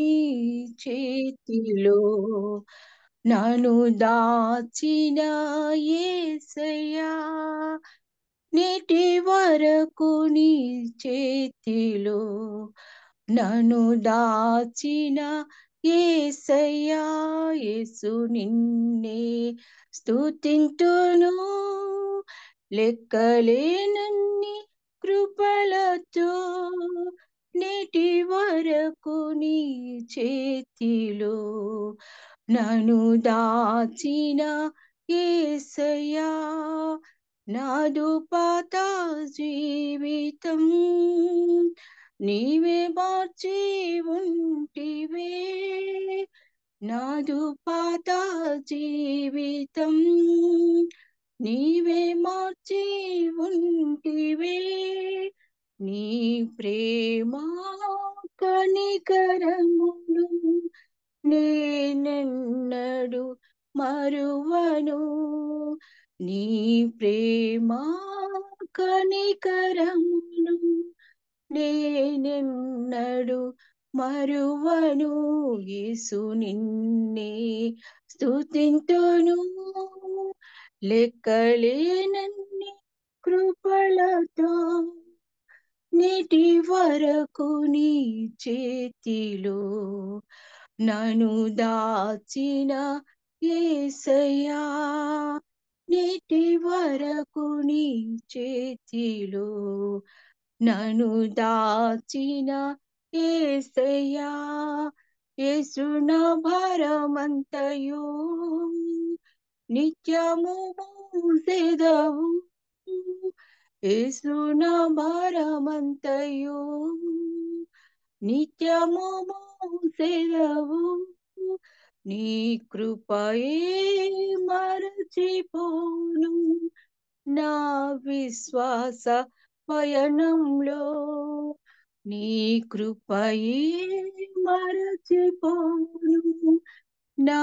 నీ చేతిలో నన్ను దాచిన యేసయ్యా నేటి వరకు నీ చేతిలో నన్ను దాచిన యేసయ్యా యేసు నిన్నే స్తుతింతును లెక్కలేనన్ని కృపలతో నేటి వరకు నీ చేతిలో నన్ను దాచిన యేసయ్యా నాదు పాత జీవితం నీవే మార్చి ఉంటివే నాదు పాత జీవితం నీవే మార్చి ఉంటివే నీ ప్రేమ కనికరములు నేనెన్నడు మరువను నీ ప్రేమ కనికరములు నేనెన్నడు మరువను యేసు నిన్నే స్తుతింతును లెక్కలేనన్ని కృపలతో నేటి వరకు నీ చేతిలో నన్ను దాచిన యేసయ్యా నేటి వరకు నీ చేతిలో నన్ను దాచిన యేసయ్యా యేసు నా భారమంతయు నిత్యము మోసెదవు యేసు నా భారమంతయు నిత్యము మోసెదవు నీ కృపయే మరచిపోను నా విశ్వాస పయనంలో నీ కృపయే మరచిపోను నా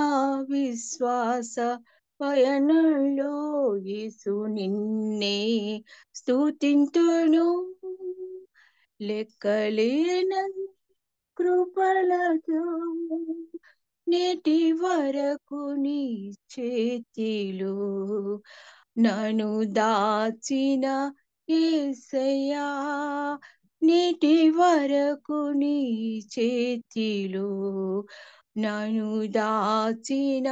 విశ్వాస పయనంలో యేసు నిన్నే స్తుతింతును లెక్కలేనన్ని కృపలతో నేటి వరకు నీ చేతిలో నన్ను దాచిన యేసయ్యా నేటి వరకు నీ చేతిలో నన్ను దాచిన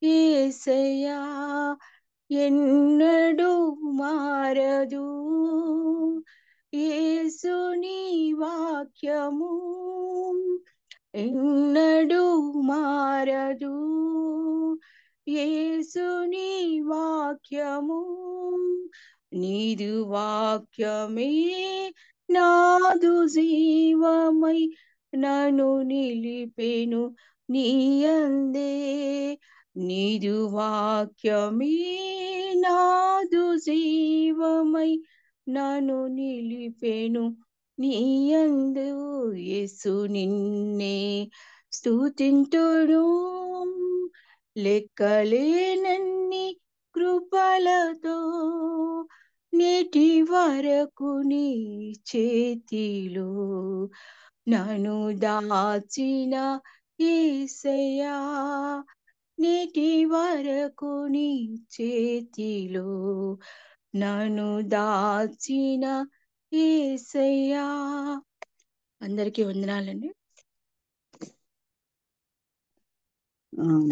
యేసయ్యా ఎన్నడూ మారదు యేసు నీ వాక్యము ఎన్నడూ మారదు యేసు నీ వాక్యము నీదు వాక్యమే నాదు జీవమై నన్ను నిలిపెను నీయందే నీదు వాక్యమే నాదు జీవమై నన్ను నిలిపెను నీయందు యేసు నిన్నే స్తుతింతును లెక్కలేనన్ని కృపలతో నేటి వరకు నీ చేతిలో నన్ను దాచిన యేసయ్యా నేటి వరకు నీ చేతిలో నన్ను దాచిన యేసయ్యా అందరికీ వందనాలండి.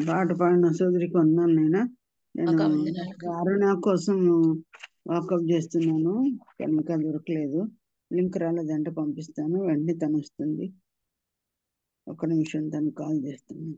పాట పాడిన సోదరికి వందనాలు నాయనా. నేను వందనాలు అరుణ కోసం వాకప్ చేస్తున్నాను, కనుక దొరకలేదు. లింక్ రాలేదంటే పంపిస్తాను, వెంటనే తను వస్తుంది. ఒక్క నిమిషం, తను కాల్ చేస్తున్నాను.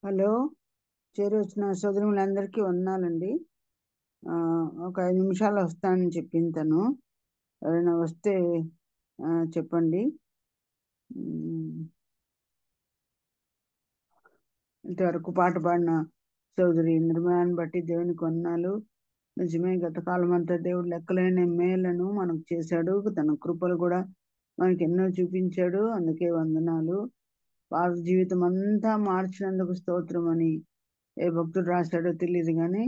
హలో, చేరి వచ్చిన సోదరులందరికీ వందనాలండి. ఒక 5 నిమిషాలు వస్తానని చెప్పింది తను. ఎవరైనా వస్తే చెప్పండి. ఇంతవరకు పాట పాడిన సోదరి నిర్మయాన్ని బట్టి దేవునికి వందనాలు. నిజమే, గత కాలం అంతా దేవుడు లెక్కలేని మేలను మనకు చేశాడు. తన కృపలు కూడా మనకి ఎన్నో చూపించాడు. అందుకే వందనాలు. పాత జీవితం అంతా మార్చినందుకు స్తోత్రం అని ఏ భక్తుడు రాశాడో తెలియదు, కానీ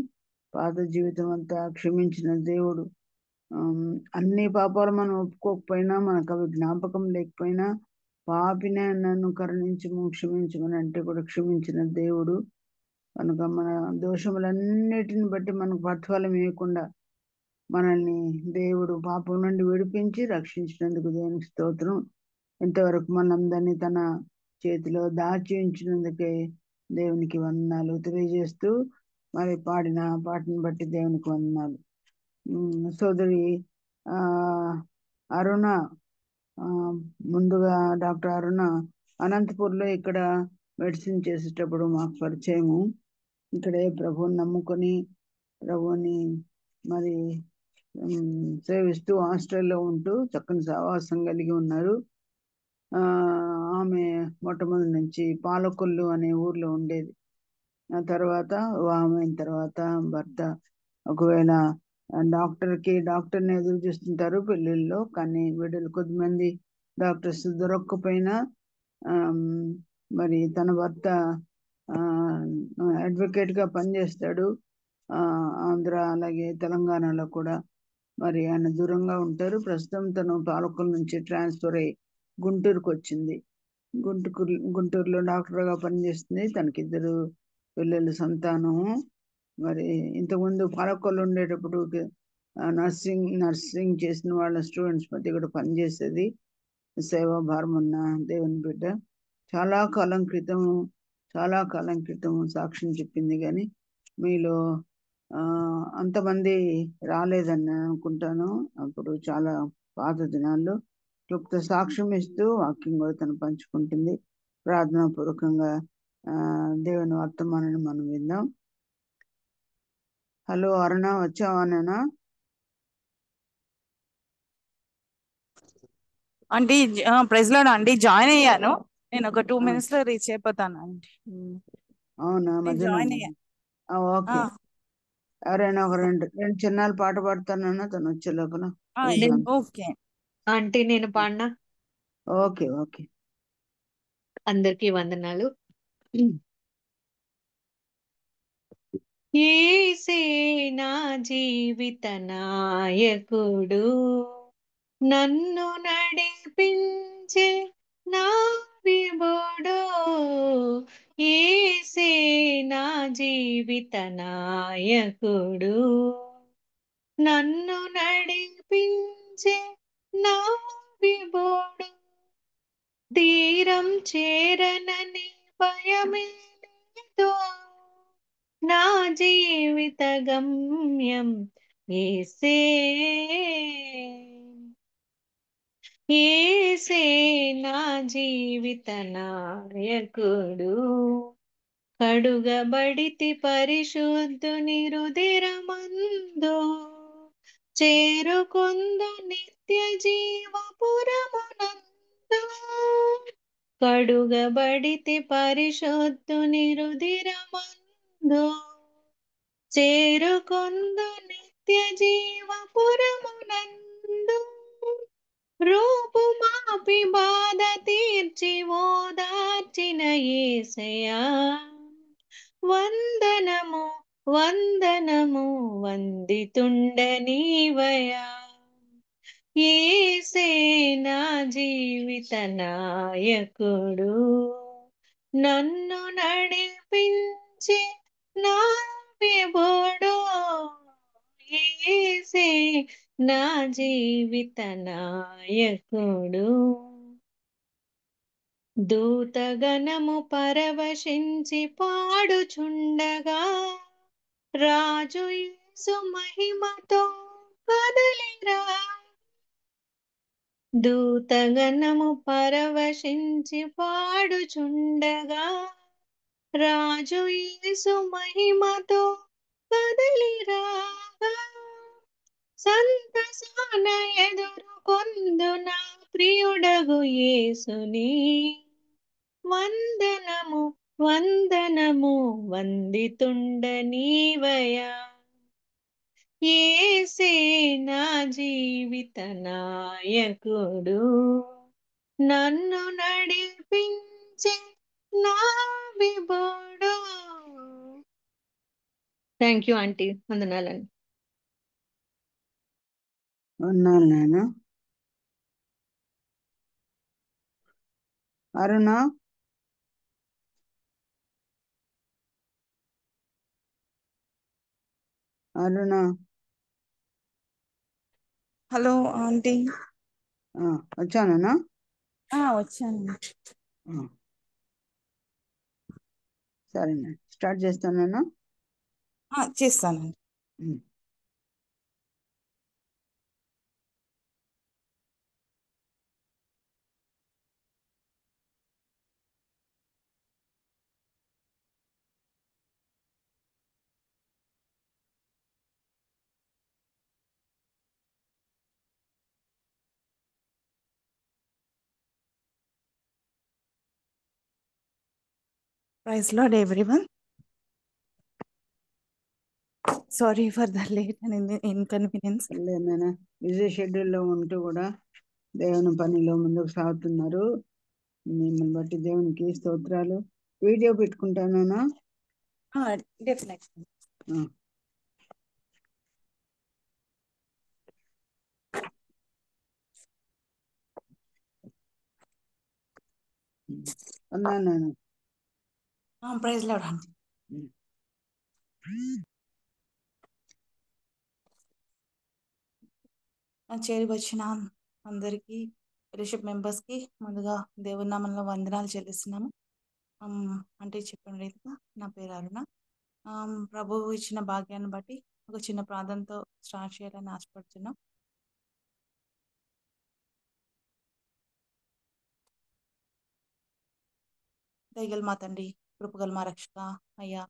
పాత జీవితం అంతా క్షమించిన దేవుడు. అన్ని పాపాలు మనం ఒప్పుకోకపోయినా, మనకు అవి జ్ఞాపకం లేకపోయినా, పాపినే నన్ను కరుణించము క్షమించమని అంటే కూడా క్షమించిన దేవుడు. కనుక మన దోషములన్నిటిని బట్టి మనకు ప్రతిఫలం ఇవ్వకుండా మనల్ని దేవుడు పాపం నుండి విడిపించి రక్షించినందుకు దేవునికి స్తోత్రం. ఇంతవరకు మనందరినీ తన చేతిలో దాచి ఉంచినందుకే దేవునికి వందనాలు తెలియజేస్తూ మరి పాడిన పాటను బట్టి దేవునికి వందనాలు. సోదరి అరుణ, ముందుగా డాక్టర్ అరుణ అనంతపూర్లో ఇక్కడ మెడిసిన్ చేసేటప్పుడు మాకు పరిచయము. ఇక్కడే ప్రభువుని నమ్ముకొని ప్రభువుని మరి సేవిస్తూ హాస్టల్లో ఉంటూ చక్కని సహవాసం కలిగి ఉన్నారు. ఆమె మొట్టమొదటి నుంచి పాలకొల్లు అనే ఊర్లో ఉండేది. ఆ తర్వాత వివాహం అయిన తర్వాత భర్త ఒకవేళ డాక్టర్ని ఎదురు చూస్తుంటారు పెళ్ళిళ్ళలో, కానీ వీళ్ళు కొద్దిమంది డాక్టర్స్ దొరక్కపోయినా మరి తన భర్త అడ్వకేట్గా పనిచేస్తాడు. ఆంధ్ర అలాగే తెలంగాణలో కూడా మరి ఆయన దూరంగా ఉంటారు. ప్రస్తుతం తను పాలకొల్లు నుంచి ట్రాన్స్ఫర్ అయ్యి గుంటూరుకు వచ్చింది. గుంటూరులో డాక్టర్గా పనిచేస్తుంది. తనకి 2 పిల్లలు సంతానము. మరి ఇంతకుముందు పాలకొల్లు ఉండేటప్పుడు నర్సింగ్ చేసిన వాళ్ళ స్టూడెంట్స్ మధ్య కూడా పనిచేసేది. సేవాభారం ఉన్న దేవుని బిడ్డ. చాలా కాలం క్రితం సాక్ష్యం చెప్పింది, కానీ మీలో అంతమంది రాలేదని అనుకుంటాను. అప్పుడు చాలా పాత దినాల్లో క్లుప్త సాక్ష్యం ఇస్తూ వాక్యం కూడా తను పంచుకుంటుంది. ప్రార్థనా పూర్వకంగా దేవుని వర్తమానాన్ని మనం విందాం. హలో అరుణ, వచ్చావా నాన్న? అంటే ప్రైజ్ లార్డ్ అండి, జాయిన్ అయ్యాను. నేను ఒక 2 minutes లో రీచ్ అయిపోతాను అండి. అవునా, జాయిన్ అయ్యాను. ఓకే. ఎవరైనా ఒక రెండు చిన్నాలు పాట పాడతానన్నా తను వచ్చే లోపల. ఓకే అంటే నేను పాడినా. Okay okay. అందరికీ వందనాలు. యేసే నా జీవిత నాయకుడు, నన్ను నడిపించే నా విభుడు. యేసే నా జీవిత నాయకుడు, నన్ను నడిపించే నా విభుడు. తీరం చేరనని భయమే లేదు, నా జీవిత గమ్యం యేసే. యేసే నా జీవిత నాయకుడు, కడుగబడితి పరిశుద్ధుని రుధిరమందు, చేరుకొందు నిత్య జీవపురమునందు. కడుగబడితి పరిశుద్ధుని రుధిరమందు, చేరుకొందు నిత్య జీవపురమునందు. రూపుమాపి బాధ తీర్చి ఓదార్చిన యేసయ్యా, వందనము వందనము వందితుండనీవయా. యేసే నా జీవిత నాయకుడు, నన్ను నడిపించి నా విభుడు. యేసే నా జీవిత నాయకుడు. దూతగణము పరవశించి పాడుచుండగా, రాజు యేసు మహిమతో కదలిరా. దూతగణము పరవశించి పాడుచుండగా, రాజు యేసు మహిమతో కదలిరాగా సంతసాన ఎదుర్కొందున ప్రియుడగు యేసుని వందనము వందనము వందితుండ నీవయా యేసే నా జీవిత నాయకుడు నన్ను నడిపించే నా విభుడు. థ్యాంక్ యూ ఆంటీ, వందనాలండి. ఉన్నాను నాయన. Aruna, Aruna, hello aunty. వచ్చానా? వచ్చాను. సరేనా, స్టార్ట్ చేస్తానా? చేస్తానండి. Praise Lord everyone. Sorry for the late and inconvenience. లేదైనా బిజీ షెడ్యూల్లో ఉంటూ కూడా దేవుని పనిలో ముందుకు సాగుతున్నారు. మిమ్మల్ని బట్టి దేవునికి స్తోత్రాలు. వీడియో పెట్టుకుంటానా? డెఫినెట్. ఉన్నాను. Praise lord aunty. చేరి వచ్చిన అందరికీ, ఫెలోషిప్ మెంబర్స్కి ముందుగా దేవుని నామంలో వందనాలు చెల్లిస్తున్నాము. అంటే చెప్పిన రీతిగా నా పేరు అరుణ. ప్రభువు ఇచ్చిన భాగ్యాన్ని బట్టి ఒక చిన్న ప్రార్థనతో స్టార్ట్ చేయాలని ఆశపడుతున్నాం. దయగల మా తండ్రి, కృపగల మా రక్షక అయ్యా,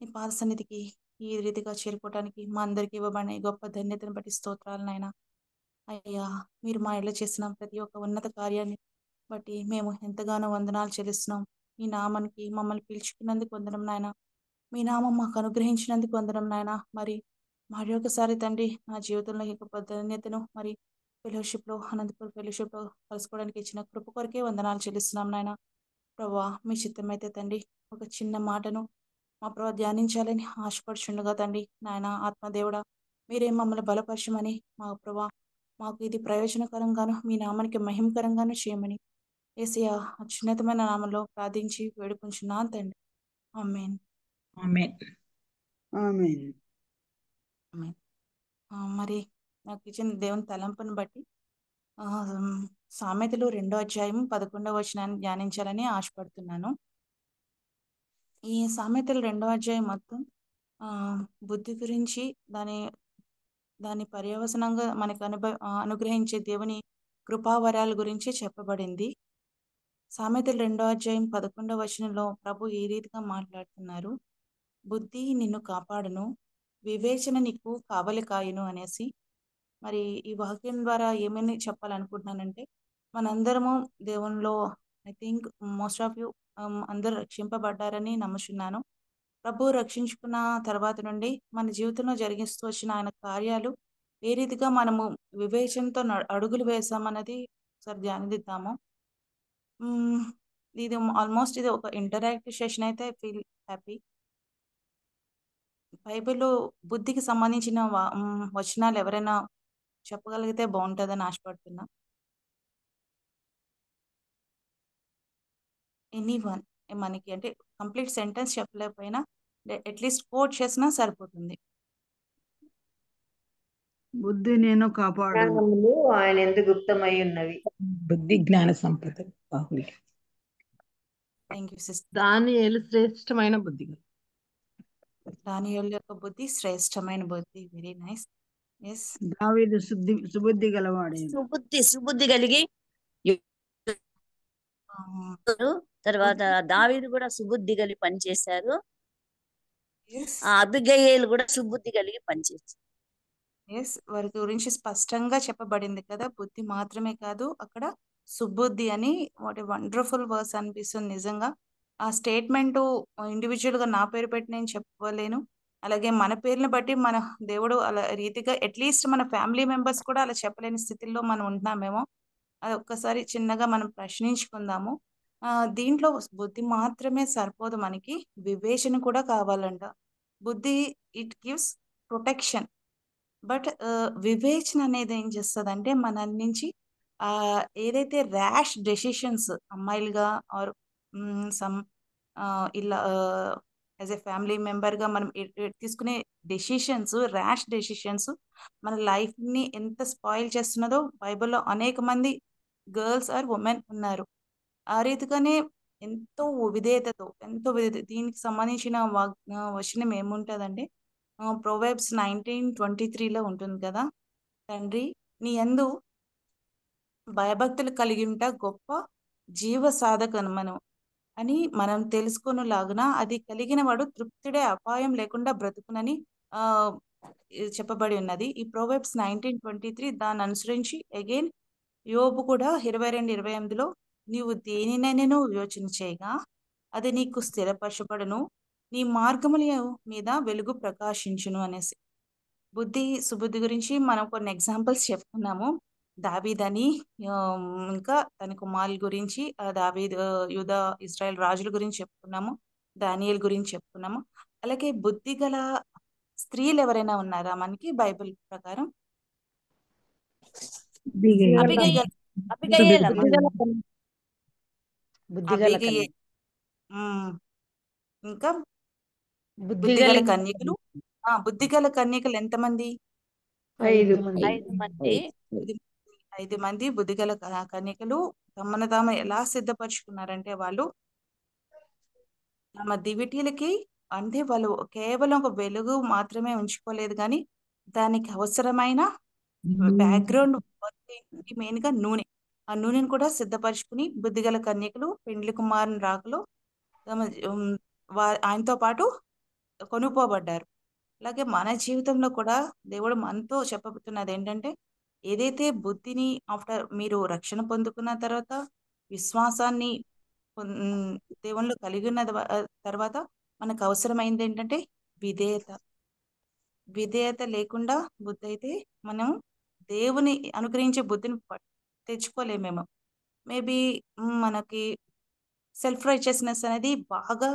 నీ పాద సన్నిధికి ఈ రీతిగా చేరుకోవడానికి మా అందరికి ఇవ్వబడిన ఈ గొప్ప ధన్యతను బట్టి స్తోత్రాలు నాయన. అయ్యా, మీరు మా ఇళ్ళ చేసిన ప్రతి ఒక్క ఉన్నత కార్యాన్ని బట్టి మేము ఎంతగానో వందనాలు చెల్లిస్తున్నాం. మీ నామానికి మమ్మల్ని పిలుచుకున్నందుకు వందనం నాయన. మీ నామం మాకు అనుగ్రహించినందుకు వందనం నాయన. మరి ఒకసారి తండ్రి, నా జీవితంలో ఈ గొప్ప ధన్యతను మరి ఫెలోషిప్లో, అనంతపురం ఫెలోషిప్లో కలుసుకోవడానికి ఇచ్చిన కృప కొరకే వందనాలు చెల్లిస్తున్నాం నాయన. ప్రభా, మీ చిత్తమైతే తండ్రి ఒక చిన్న మాటను మా ప్రభా ధ్యానించాలని ఆశపడుచుండగా తండ్రి నాయన, ఆత్మదేవుడా మీరే మమ్మల్ని బలపరచమని మా ప్రభా మాకు ఇది ప్రయోజనకరంగాను మీ నామానికి మహిమకరంగాను చేయమని యేసయ్య అత్యున్నతమైన నామంలో ప్రార్థించి వేడుకుంటున్నాను తండ్రి. ఆమేన్. ఆమేన్. ఆమేన్. మరి నాకు ఇచ్చిన దేవుని తలంపుని బట్టి సామెతలు 2వ అధ్యాయం 11వ వచనాన్ని ధ్యానించాలని ఆశపడుతున్నాను. ఈ సామెతలు 2వ అధ్యాయం మొత్తం బుద్ధి గురించి, దాని పర్యవసనంగా మనకు అనుగ్రహించే దేవుని కృపావరాల గురించి చెప్పబడింది. సామెతలు 2వ అధ్యాయం 11వ వచనంలో ప్రభు ఈ రీతిగా మాట్లాడుతున్నారు. బుద్ధి నిన్ను కాపాడును, వివేచన నీకు కావలి కాయును అనేసి. మరి ఈ వాక్యం ద్వారా ఏమని చెప్పాలనుకుంటున్నానంటే, మనందరము దేవునిలో I think most of you అందరూ రక్షింపబడ్డారని నమ్ముచున్నాను. ప్రభు రక్షించుకున్న తర్వాత నుండి మన జీవితంలో జరిగిస్తూ వచ్చిన ఆయన కార్యాలు ఏ రీతిగా మనము వివేచనతో అడుగులు వేసామన్నది ఒకసారి ధ్యానిద్దాము. ఇది ఆల్మోస్ట్ ఇది ఒక ఇంటరాక్టివ్ సెషన్ అయితే ఫీల్ హ్యాపీ. బైబిల్లో బుద్ధికి సంబంధించిన వచనాలు ఎవరైనా చెప్పగలిగితే బాగుంటుందని ఆశపడుతున్నా. ఎనీవన్, మనకి అంటే కంప్లీట్ సెంటెన్స్ చెప్పలేకపోయినా అట్లీస్ట్ కోట్ చేసినా సరిపోతుంది. బుద్ధి నేను కాపాడు, జ్ఞానములు ఆయన ఎందు గుప్తమై ఉన్నవి. బుద్ధి జ్ఞాన సంపద బాహుళ్యం. Thank you sister. దానియేలు శ్రేష్టమైన బుద్ధి. దానియేలు యొక్క బుద్ధి శ్రేష్టమైన బుద్ధి. Very nice. ఎస్. దావీదు సుబుద్ధి గలవాడే, సుబుద్ధి కలిగి తర్వాత దావీదు కూడా సుబుద్ధి కలిగి పనిచేశారు. ఎస్ అబిగయేలు కూడా సుబుద్ధి కలిగి పనిచేశారు. ఎస్ వారి గురించి స్పష్టంగా చెప్పబడింది కదా, బుద్ధి మాత్రమే కాదు అక్కడ సుబుద్ధి అని. వాట్ ఏ వండర్ఫుల్ వర్స్ అనిపిస్తుంది నిజంగా. ఆ స్టేట్మెంట్ ఇండివిజువల్ గా నా పేరు పెట్టి నేను చెప్పలేను, అలాగే మన పేర్లను బట్టి మన దేవుడు అలా రీతిగా అట్లీస్ట్ మన ఫ్యామిలీ మెంబర్స్ కూడా అలా చెప్పలేని స్థితిలో మనం ఉంటున్నామేమో. అది ఒక్కసారి చిన్నగా మనం ప్రశ్నించుకుందాము. దీంట్లో బుద్ధి మాత్రమే సరిపోదు, మనకి వివేచన కూడా కావాలంట. బుద్ధి ఇట్ గివ్స్ ప్రొటెక్షన్, బట్ వివేచన అనేది ఏం చేస్తుందంటే మన నుంచి ఏదైతే ర్యాష్ డెసిషన్స్ అమ్మాయిలుగా ఆర్ సమ్ ఇలా యాజ్ ఎ ఫ్యామిలీ మెంబర్గా మనం తీసుకునే డెసిషన్స్, ర్యాష్ డెసిషన్స్ మన లైఫ్ని ఎంత స్పాయిల్ చేస్తున్నదో బైబిల్లో అనేక మంది గర్ల్స్ ఆర్ ఉమెన్ ఉన్నారు. ఆ రీతిగానే ఎంతో విధేయత దీనికి సంబంధించిన వచనం ఏముంటుందంటే ప్రొవెర్బ్స్ 19:23లో ఉంటుంది కదా, తండ్రి నీ యందు భయభక్తులు కలిగి ఉంట గొప్ప జీవ సాధకమను అని మనం తెలుసుకొనులాగున అది కలిగిన వాడు తృప్తుడే అపాయం లేకుండా బ్రతుకునని ఆ ఇది చెప్పబడి ఉన్నది. ఈ ప్రొవెర్బ్స్ 19:23 దాన్ని అనుసరించి అగైన్ యోబు కూడా 22:28లో నీవు దేనినైనా యోచన చేయగా అది నీకు స్థిరపరచబడును, నీ మార్గముల మీద వెలుగు ప్రకాశించును అనేసి. బుద్ధి సుబుద్ధి గురించి మనం కొన్ని ఎగ్జాంపుల్స్ చెప్పుకున్నాము. దావీదని, ఇంకా తన కుమారుల గురించి, దావీద్, యూదా, ఇజ్రాయెల్ రాజుల గురించి చెప్పుకున్నాము, దానియేలు గురించి చెప్పుకున్నాము. అలాగే బుద్ధి గల స్త్రీలు ఎవరైనా ఉన్నారా మనకి బైబిల్ ప్రకారం? అబిగయేలు అబిగయేలమ్మ. అబిగయేలు. ఇంకా బుద్ధిగల కన్యకులు. బుద్ధిగల కన్యకులు ఎంతమంది? 5. 5 మంది. 5 మంది బుద్ధిగల కన్యకలు తమను తాము ఎలా సిద్ధపరచుకున్నారంటే వాళ్ళు తమ దివిటీలకి, అంటే వాళ్ళు కేవలం ఒక వెలుగు మాత్రమే ఉంచుకోలేదు కానీ దానికి అవసరమైన బ్యాక్గ్రౌండ్ మెయిన్ గా నూనె, ఆ నూనెను కూడా సిద్ధపరచుకుని బుద్ధిగల కన్యకలు పెండ్లి కుమారుని రాకలో ఆయనతో పాటు కొనుక్కోబడ్డారు. అలాగే మన జీవితంలో కూడా దేవుడు మనతో చెప్పబోతున్నది ఏంటంటే, ఏదైతే బుద్ధిని ఆఫ్టర్ మీరు రక్షణ పొందుకున్న తర్వాత విశ్వాసాన్ని దేవునిలో కలిగి ఉన్న తర్వాత మనకు అవసరమైంది ఏంటంటే విధేయత. విధేయత లేకుండా బుద్ధి అయితే మనం దేవుని అనుగ్రహించే బుద్ధిని తెచ్చుకోలేమేమో. మేబీ మనకి సెల్ఫ్ రైచియస్నెస్ అనేది బాగా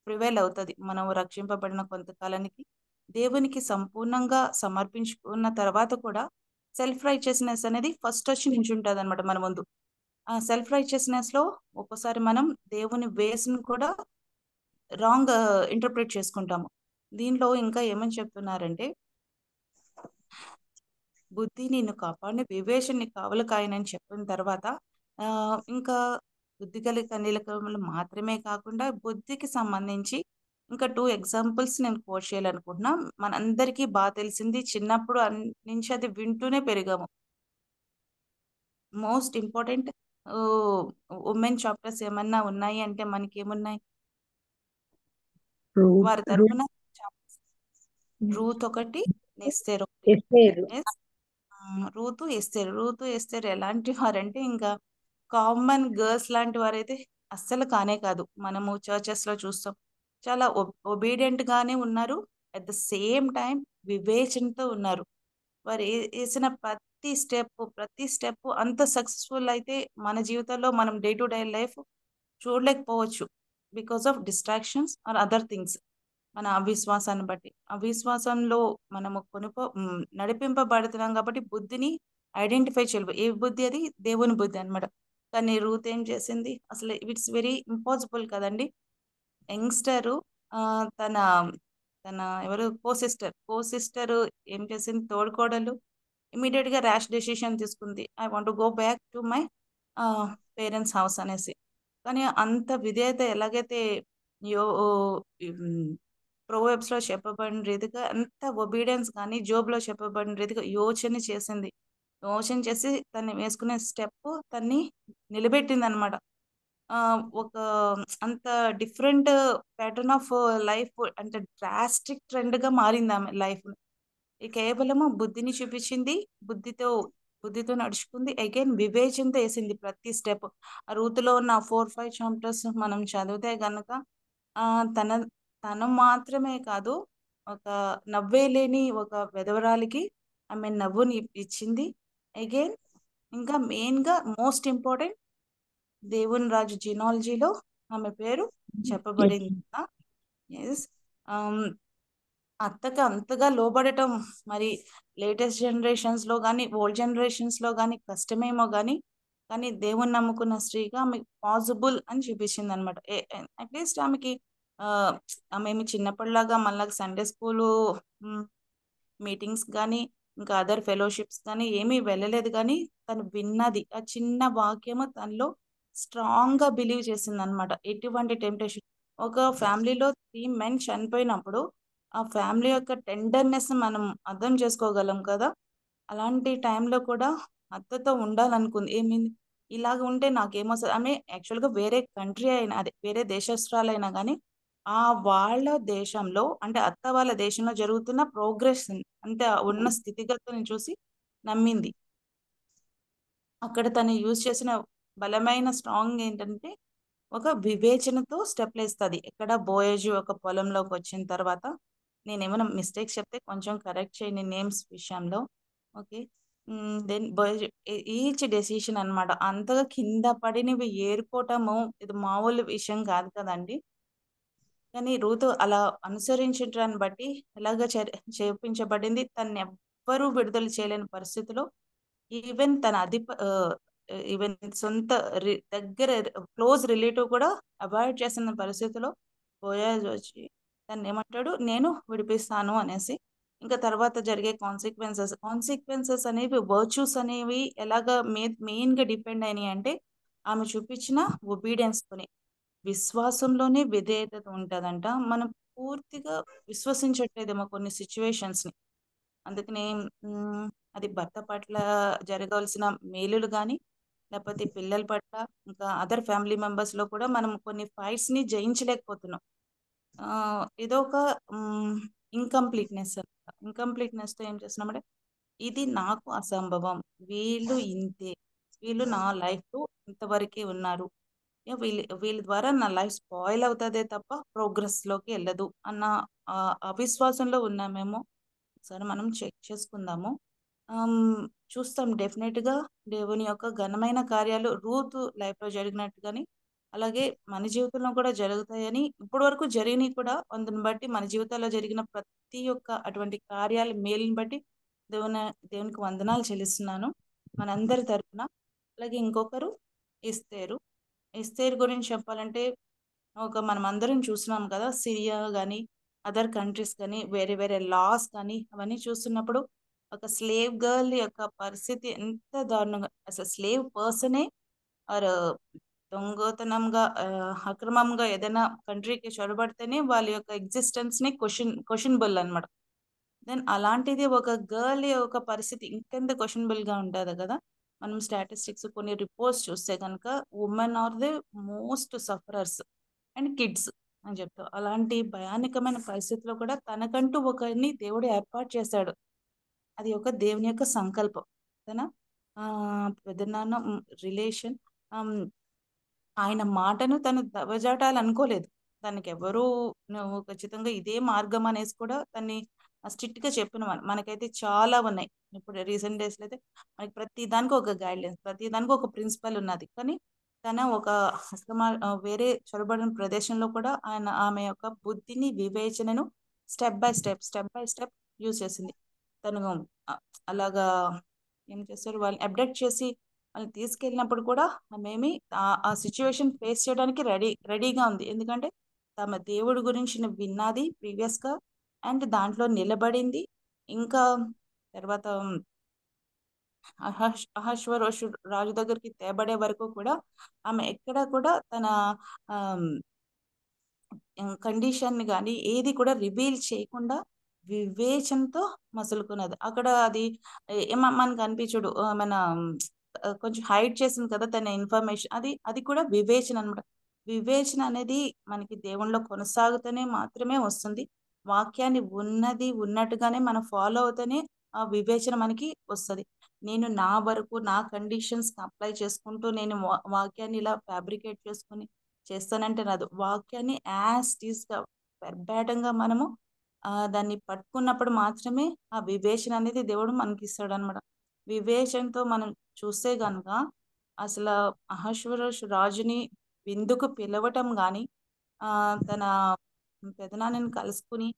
ప్రివైల్ అవుతుంది. మనం రక్షింపబడిన కొంతకాలానికి దేవునికి సంపూర్ణంగా సమర్పించుకున్న తర్వాత కూడా సెల్ఫ్ రైచియస్నెస్ అనేది ఫస్ట్ వచ్చి నించుంటుంది అనమాట మన ముందు. ఆ సెల్ఫ్ రైచియస్నెస్ లో ఒక్కోసారి మనం దేవుని వేస్ని కూడా రాంగ్ ఇంటర్ప్రిట్ చేసుకుంటాము. దీనిలో ఇంకా ఏమని చెప్తున్నారంటే, బుద్ధి నిన్ను కాపాడిన వివేచనని కావలు కాయనని చెప్పిన తర్వాత ఇంకా బుద్ధి కలిగి కన్యకలు మాత్రమే కాకుండా బుద్ధికి సంబంధించి ఇంకా 2 ఎగ్జాంపుల్స్ నేను కోట్ చేయాలనుకుంటున్నా. మనందరికీ బాగా తెలిసింది, చిన్నప్పుడు నుంచి అది వింటూనే పెరిగాము. మోస్ట్ ఇంపార్టెంట్ ఉమెన్ చాప్టర్స్ ఏమన్నా ఉన్నాయి అంటే మనకి ఏమున్నాయి? వారి తరపున రూత్ ఒకటి, ఎస్తేర్ ఒకటి. రూతు ఎస్తేర్ ఎలాంటి వారంటే ఇంకా కామన్ గర్ల్స్ లాంటి వారైతే అస్సలు కానే కాదు. మనము చర్చెస్ లో చూస్తాం, చాలా ఒబీడియంట్ గానే ఉన్నారు, అట్ ద సేమ్ టైం వివేచనతో ఉన్నారు. వారు వేసిన ప్రతి స్టెప్ అంత సక్సెస్ఫుల్ అయితే మన జీవితంలో మనం డే టు డే లైఫ్ చూడలేకపోవచ్చు, because of distractions or other things. మన అవిశ్వాసాన్ని బట్టి, అవిశ్వాసంలో మనము నడిపింపబడుతున్నాం కాబట్టి బుద్ధిని ఐడెంటిఫై చేయలేదు. ఏ బుద్ధి? అది దేవుని బుద్ధి అనమాట. కానీ రూత్ ఏం చేసింది? అసలు ఇట్స్ వెరీ ఇంపాసిబుల్ కదండి. యంగ్స్టరు తన తన ఎవరు కో సిస్టర్ ఏం చేసింది? తోడుకోడలు ఇమీడియట్ గా ర్యాష్ డెసిషన్ తీసుకుంది, I want go back to my parents house అనేసి. కానీ అంత విధేయత ఎలాగైతే ప్రొవెర్బ్స్ లో చెప్పబడిన రీతిగా అంత ఒబీడియన్స్ కానీ జోబ్లో చెప్పబడిన రీతిగా యోచన చేసి తన్ని వేసుకునే స్టెప్ తన్ని నిలబెట్టింది అనమాట. ఒక అంత డిఫరెంట్ ప్యాటర్న్ ఆఫ్ లైఫ్ అంటే డ్రాస్టిక్ ట్రెండ్గా మారింది ఆమె లైఫ్. కేవలము బుద్ధిని చూపించింది, బుద్ధితో నడుచుకుంది, అగైన్ వివేచనతో వేసింది ప్రతి స్టెప్. ఆ రూతులో ఉన్న 4-5 చాప్టర్స్ మనం చదివితే గనక తన తను మాత్రమే కాదు, ఒక నవ్వే లేని ఒక విధవరాలికి ఆమె నవ్వుని ఇచ్చింది. అగైన్ ఇంకా మెయిన్గా మోస్ట్ ఇంపార్టెంట్, దేవుని రాజు జినాలజీలో ఆమె పేరు చెప్పబడింది. ఎస్. అత్తకి అంతగా లోబడటం మరి లేటెస్ట్ జనరేషన్స్లో కానీ ఓల్డ్ జనరేషన్స్లో కానీ కష్టమేమో కానీ దేవుని నమ్ముకున్న స్త్రీగా ఆమెకు పాసిబుల్ అని చూపించింది అనమాట. అట్లీస్ట్ ఆమెకి ఆమె చిన్నప్పటిలాగా మళ్ళీ సండే స్కూలు మీటింగ్స్ కానీ ఇంకా అదర్ ఫెలోషిప్స్ కానీ ఏమీ వెళ్ళలేదు, కానీ తను విన్నది ఆ చిన్న వాక్యము తనలో స్ట్రాంగ్గా బిలీవ్ చేసింది అనమాట. ఎటువంటి టెంప్టేషన్, ఒక ఫ్యామిలీలో 3 men చనిపోయినప్పుడు ఆ ఫ్యామిలీ యొక్క టెండర్నెస్ మనం అర్థం చేసుకోగలం కదా. అలాంటి టైంలో కూడా అత్తతో ఉండాలనుకుంది. ఏమైంది, ఇలాగ ఉంటే నాకేమొస్తుంది ఆమె యాక్చువల్గా వేరే కంట్రీ అయినా అదే వేరే దేశస్తురాలైనా కానీ ఆ వాళ్ళ దేశంలో అంటే అత్త వాళ్ళ దేశంలో జరుగుతున్న ప్రోగ్రెస్ అంటే ఉన్న స్థితిగతులను చూసి నమ్మింది. అక్కడ తను యూజ్ చేసిన బలమైన స్ట్రాంగ్ ఏంటంటే ఒక వివేచనతో స్టెప్లు వేస్తుంది. ఎక్కడ బోయేజు ఒక పొలంలోకి వచ్చిన తర్వాత, నేనేమైనా మిస్టేక్స్ చెప్తే కొంచెం కరెక్ట్ చేయండి నేమ్స్ విషయంలో. ఓకే. దెన్ బోయేజు ఈచ్ డెసిషన్ అనమాట. అంతగా కింద పడినవి ఏరుకోవటము ఇది మామూలు విషయం కాదు కదండి. కానీ రూతు అలా అనుసరించడాన్ని బట్టి ఎలాగ చేపించబడింది, తను ఎవ్వరూ విడుదల చేయలేని పరిస్థితిలో ఈవెన్ తన ఈవెన్ సొంత దగ్గర క్లోజ్ రిలేటివ్ కూడా అవాయిడ్ చేసిన పరిస్థితిలో బోయాజ్ వచ్చి తను ఏమంటాడు, నేను విడిపిస్తాను అనేసి. ఇంకా తర్వాత జరిగే కాన్సిక్వెన్సెస్ అనేవి వర్చ్యూస్ అనేవి ఎలాగ మెయిన్గా డిపెండ్ అయినాయి అంటే ఆమె చూపించిన ఒబీడియన్స్తోనే, విశ్వాసంలోనే విధేయత ఉంటుందంట. మనం పూర్తిగా విశ్వసించట్లేదేమో కొన్ని సిచ్యువేషన్స్ని. అందుకని అది భర్త పట్ల జరగాల్సిన మేలులు కానీ లేకపోతే పిల్లల పట్ల ఇంకా అదర్ ఫ్యామిలీ మెంబర్స్లో కూడా మనం కొన్ని ఫైట్స్ని జయించలేకపోతున్నాం. ఏదో ఒక ఇంకంప్లీట్నెస్తో ఏం చేస్తున్నామంటే ఇది నాకు అసంభవం, వీళ్ళు ఇంతే, వీళ్ళు నా లైఫ్లో ఇంతవరకే ఉన్నారు, వీళ్ళ ద్వారా నా లైఫ్ స్పాయిల్ అవుతుందే తప్ప ప్రోగ్రెస్లోకి వెళ్ళదు అన్న అవిశ్వాసంలో ఉన్నామేమో. ఒకసారి మనం చెక్ చేసుకుందాము. చూస్తాం డెఫినెట్గా దేవుని యొక్క ఘనమైన కార్యాలు రూతు లైఫ్లో జరిగినట్టుగాని అలాగే మన జీవితంలో కూడా జరుగుతాయని, ఇప్పటి వరకు జరిగినవి కూడా అందుని బట్టి మన జీవితాల్లో జరిగిన ప్రతి ఒక్క అటువంటి కార్యాల మేలుని బట్టి దేవునికి వందనాలు చెల్లిస్తున్నాను మనందరి తరపున. అలాగే ఇంకొకరు ఎస్తేరు గురించి చెప్పాలంటే మనం అందరం చూస్తున్నాం కదా, సిరియా కానీ అదర్ కంట్రీస్ కానీ వేరే వేరే లాస్ కానీ అవన్నీ చూస్తున్నప్పుడు ఒక స్లేవ్ గర్ల్ యొక్క పరిస్థితి ఎంత దారుణంగా, అసలు స్లేవ్ పర్సనే ఆర్ దొంగతనంగా అక్రమంగా ఏదైనా కంట్రీకి చొరబడితేనే వాళ్ళ యొక్క ఎగ్జిస్టెన్స్ని క్వశ్చనబుల్ అనమాట. దెన్ అలాంటిది ఒక గర్ల్ యొక్క పరిస్థితి ఇంకెంత క్వశ్చనబుల్గా ఉంటుంది కదా. మనం స్టాటిస్టిక్స్ కొన్ని రిపోర్ట్స్ చూస్తే కనుక women are the most sufferers and kids అని చెప్తాం. అలాంటి భయానకమైన పరిస్థితిలో కూడా తనకంటూ ఒకరిని దేవుడు ఏర్పాటు చేశాడు. అది ఒక దేవుని యొక్క సంకల్పం. తన పెద్దనాన్న రిలేషన్ ఆయన మాటను తను దవజాటాలనుకోలేదు. తనకి ఎవరు నువ్వు ఖచ్చితంగా ఇదే మార్గం అనేసి కూడా తన్ని స్ట్రిక్ట్గా చెప్పిన మనకైతే చాలా ఉన్నాయి. ఇప్పుడు రీసెంట్ డేస్లో అయితే మనకి ప్రతి దానికి ఒక గైడ్లైన్స్, ప్రతి దానికి ఒక ప్రిన్సిపల్ ఉన్నది. కానీ తన ఒక వేరే చొరబడిన ప్రదేశంలో కూడా ఆమె యొక్క బుద్ధిని వివేచనను స్టెప్ బై స్టెప్ యూజ్ చేసింది. తను అలాగా ఏం చేస్తారు, వాళ్ళని అబ్డక్ట్ చేసి వాళ్ళని తీసుకెళ్ళినప్పుడు కూడా ఆమె ఆ సిచ్యువేషన్ ఫేస్ చేయడానికి రెడీగా ఉంది. ఎందుకంటే తమ దేవుడి గురించి విన్నది ప్రీవియస్గా అండ్ దాంట్లో నిలబడింది. ఇంకా తర్వాత అహశ్వరోషు రాజు దగ్గరికి తేబడే వరకు కూడా ఆమె ఎక్కడ కూడా తన కండిషన్ కానీ ఏది కూడా రివీల్ చేయకుండా వివేచనతో మసులుకున్నది. అక్కడ అది మనకు అనిపించడు మన కొంచెం హైడ్ చేసింది కదా తన ఇన్ఫర్మేషన్. అది కూడా వివేచన అనమాట. వివేచన అనేది మనకి దేవునిలో కొనసాగుతూనే మాత్రమే వస్తుంది. వాక్యాన్ని ఉన్నది ఉన్నట్టుగానే మనం ఫాలో అవుతూనే ఆ వివేచన మనకి వస్తది. నేను నా వరకు నా కండిషన్స్‌కి అప్లై చేసుకుంటూ నేను వాక్యాన్ని ఇలా ఫ్యాబ్రికేట్ చేసుకొని చేస్తానంటే రాదు. వాక్యాన్ని యాజ్ ఇట్ ఈస్‌గా వెర్బాటింగా మనము దాన్ని పట్టుకున్నప్పుడు మాత్రమే ఆ వివేచన అనేది దేవుడు మనకిస్తాడనమాట. వివేచనతో మనం చూస్తే గనుక అసల అహష్వేరోష్ రాజుని విందుకు పిలవటం గాని, తన పెదనాన్నని కలుసుకొని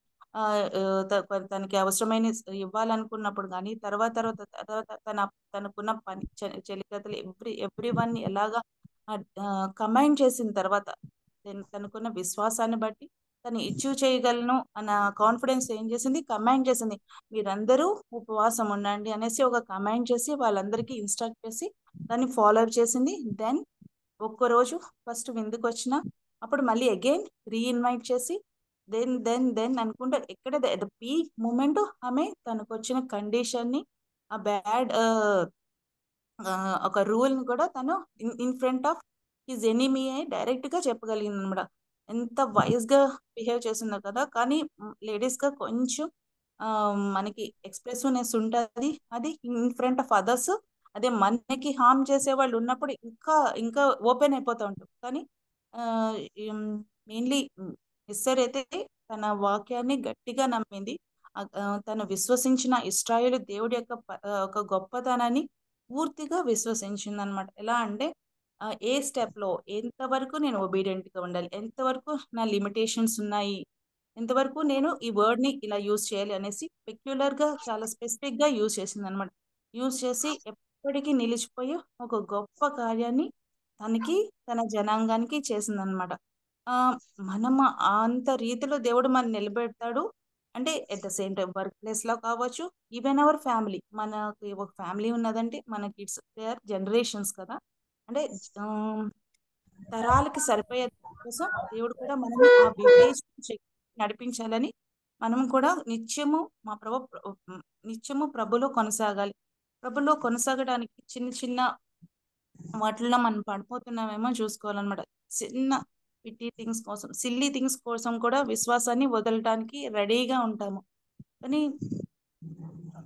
తనకి అవసరమైన ఇవ్వాలనుకున్నప్పుడు గాని, తర్వాత తనకున్న పని చెలికత్తెలు ఎవ్రీవన్ ఎలాగా కమాండ్ చేసిన తర్వాత తనకున్న విశ్వాసాన్ని బట్టి తను అచీవ్ చేయగలను అన్న కాన్ఫిడెన్స్ ఏం చేసింది, కమాండ్ చేసింది. మీరందరూ ఉపవాసం ఉండండి అనేసి ఒక కమాండ్ చేసి వాళ్ళందరికీ ఇన్స్ట్రక్ట్ చేసి దాన్ని ఫాలో అప్ చేసింది. దెన్ ఒక్కరోజు ఫస్ట్ విందుకొచ్చిన అప్పుడు మళ్ళీ అగైన్ రీఇన్వైట్ చేసి దెన్ అనుకుంటే ఎక్కడ ద పీక్ మూమెంట్ ఆమె తనకొచ్చిన కండిషన్ని ఆ బ్యాడ్ ఒక రూల్ని కూడా తను in front of his enemy అయి డైరెక్ట్గా చెప్పగలిగింది అనమాట. ఎంత వైజ్గా బిహేవ్ చేసిందో కదా. కానీ లేడీస్గా కొంచెం మనకి ఎక్స్ప్రెసివ్నెస్ ఉంటుంది. అది ఇన్ ఫ్రంట్ ఆఫ్ అదర్స్, అదే మనకి హార్మ్ చేసే వాళ్ళు ఉన్నప్పుడు ఇంకా ఇంకా ఓపెన్ అయిపోతూ ఉంటాం. కానీ మెయిన్లీ ఎస్తేర్ అయితే తన వాక్యాన్ని గట్టిగా నమ్మింది. తను విశ్వసించిన ఇశ్రాయేలు దేవుడి యొక్క ఒక గొప్పతనాన్ని పూర్తిగా విశ్వసించింది అనమాట. ఎలా అంటే ఏ స్టెప్లో ఎంతవరకు నేను ఒబీడియంట్గా ఉండాలి, ఎంతవరకు నా లిమిటేషన్స్ ఉన్నాయి, ఎంతవరకు నేను ఈ వర్డ్ని ఇలా యూజ్ చేయాలి అనేసి పెక్యులర్గా చాలా స్పెసిఫిక్గా యూజ్ చేసింది అనమాట. యూజ్ చేసి ఎప్పటికీ నిలిచిపోయి ఒక గొప్ప కార్యాన్ని తనకి తన జనాంగానికి చేసిందనమాట. మనం అంత రీతిలో దేవుడు మనం నిలబెడతాడు అంటే at the same time work ప్లేస్లో కావచ్చు, ఈవెన్ అవర్ ఫ్యామిలీ. మనకి ఒక ఫ్యామిలీ ఉన్నదంటే మన కిడ్స్ దే ఆర్ జనరేషన్స్ కదా. అంటే తరాలకి సరిపోయే కోసం దేవుడు కూడా మనల్ని ఆ వివేచన నడిపించాలని మనం కూడా నిత్యము ప్రభులో కొనసాగాలి. ప్రభులో కొనసాగడానికి చిన్న చిన్న వాటిల్లో మనం పడిపోతున్నామేమో చూసుకోవాలన్నమాట. చిన్న పిట్టి థింగ్స్ కోసం, సిల్లీ థింగ్స్ కోసం కూడా విశ్వాసాన్ని వదలటానికి రెడీగా ఉంటాము. కానీ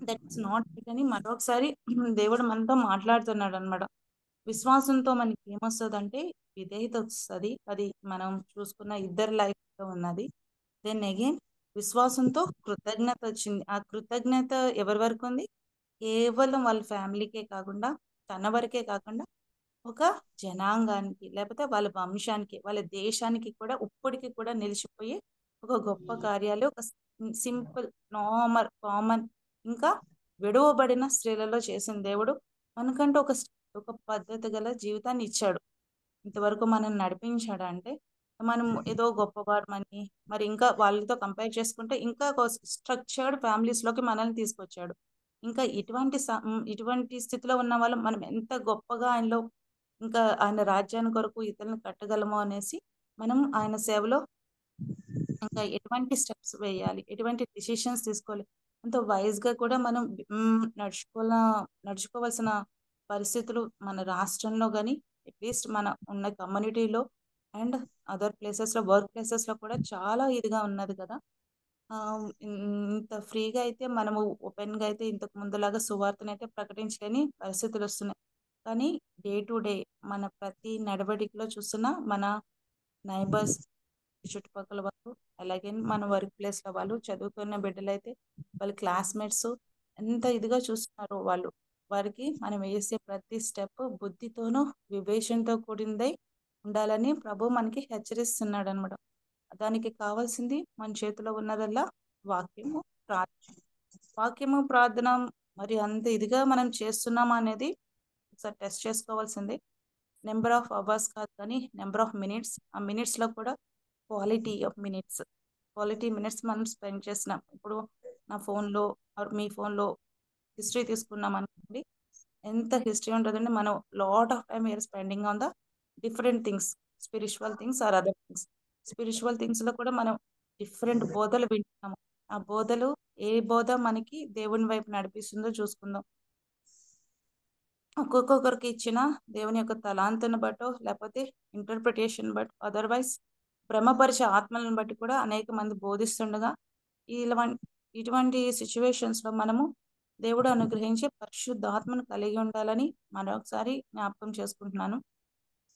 దట్స్ నాట్. కానీ మరొకసారి దేవుడు మనతో మాట్లాడుతున్నాడు అనమాట. విశ్వాసంతో మనకి ఏమొస్తుందంటే విధేయత వస్తుంది. అది మనం చూసుకున్న ఇద్దరు లైఫ్లో ఉన్నది. దెన్ అగైన్ విశ్వాసంతో కృతజ్ఞత వచ్చింది. ఆ కృతజ్ఞత ఎవరి వరకు ఉంది? కేవలం వాళ్ళ ఫ్యామిలీకే కాకుండా, తన వరకే కాకుండా ఒక జనాంగానికి, లేకపోతే వాళ్ళ వంశానికి, వాళ్ళ దేశానికి కూడా ఇప్పటికి కూడా నిలిచిపోయి ఒక గొప్ప కార్యాలు, ఒక సింపుల్ నార్మల్ కామన్ ఇంకా విడువబడిన స్త్రీలలో చేసిన దేవుడు మనకంటూ ఒక పద్ధతి గల జీవితాన్ని ఇచ్చాడు. ఇంతవరకు మనం నడిపించాడు అంటే మనం ఏదో గొప్పవారమని, మరి ఇంకా వాళ్ళతో కంపేర్ చేసుకుంటే ఇంకా స్ట్రక్చర్డ్ ఫ్యామిలీస్లోకి మనల్ని తీసుకొచ్చాడు. ఇంకా ఇటువంటి స్థితిలో ఉన్న వాళ్ళు మనం ఎంత గొప్పగా ఆయనలో ఇంకా ఆయన రాజ్యాన్ని కొరకు ఇతరులను కట్టగలము అనేసి మనం ఆయన సేవలో ఇంకా ఎటువంటి స్టెప్స్ వేయాలి, ఎటువంటి డిసిషన్స్ తీసుకోవాలి, అంత వైజ్గా కూడా మనం నడుచుకోవాల్సిన పరిస్థితులు మన రాష్ట్రంలో కానీ అట్లీస్ట్ మన ఉన్న కమ్యూనిటీలో అండ్ అదర్ ప్లేసెస్లో, వర్క్ ప్లేసెస్లో కూడా చాలా ఇదిగా ఉన్నది కదా. ఇంత ఫ్రీగా అయితే మనము ఓపెన్గా అయితే ఇంతకు ముందులాగా సువార్తను అయితే ప్రకటించలేని పరిస్థితులు వస్తున్నాయి. కానీ డే టు డే మన ప్రతి నడవడికలో చూస్తున్న మన నైబర్స్, చుట్టుపక్కల వాళ్ళు, అలాగే మన వర్క్ ప్లేస్లో వాళ్ళు, చదువుకున్న బిడ్డలైతే వాళ్ళ క్లాస్మేట్స్ ఎంత ఇదిగా చూస్తున్నారు. వారికి మనం వేసే ప్రతి స్టెప్ బుద్ధితోనూ వివేచనతో కూడిందై ఉండాలని ప్రభు మనకి హెచ్చరిస్తున్నాడు అనమాట. దానికి కావాల్సింది మన చేతిలో ఉన్నదల్లా వాక్యము, ప్రార్థన. వాక్యము, ప్రార్థన మరి అంత ఇదిగా మనం చేస్తున్నామా అనేది ఒకసారి టెస్ట్ చేసుకోవాల్సింది. నెంబర్ ఆఫ్ అవర్స్ కాదు కానీ నెంబర్ ఆఫ్ మినిట్స్. ఆ మినిట్స్లో కూడా క్వాలిటీ ఆఫ్ మినిట్స్ మనం స్పెండ్ చేస్తున్నాం. ఇప్పుడు నా ఫోన్లో మీ ఫోన్లో హిస్టరీ తీసుకున్నాం అనుకోండి, ఎంత హిస్టరీ ఉంటుందంటే మనం lot of time we're spending on the different things, spiritual things or other things. Spiritual థింగ్స్లో కూడా మనం డిఫరెంట్ బోధలు వింటున్నాము. ఆ బోధలు ఏ బోధ మనకి దేవుని వైపు నడిపిస్తుందో చూసుకుందాం. ఒక్కొక్కరికి ఇచ్చిన దేవుని యొక్క తలాంతును బట్టో లేకపోతే ఇంటర్ప్రిటేషన్ బట్ అదర్వైజ్ భ్రమపరిచే ఆత్మలను బట్టి కూడా అనేక మంది బోధిస్తుండగా ఇటువంటి సిచ్యువేషన్స్లో మనము దేవుడు అనుగ్రహించే పరిశుద్ధాత్మను కలిగి ఉండాలని మరొకసారి జ్ఞాపకం చేసుకుంటున్నాను.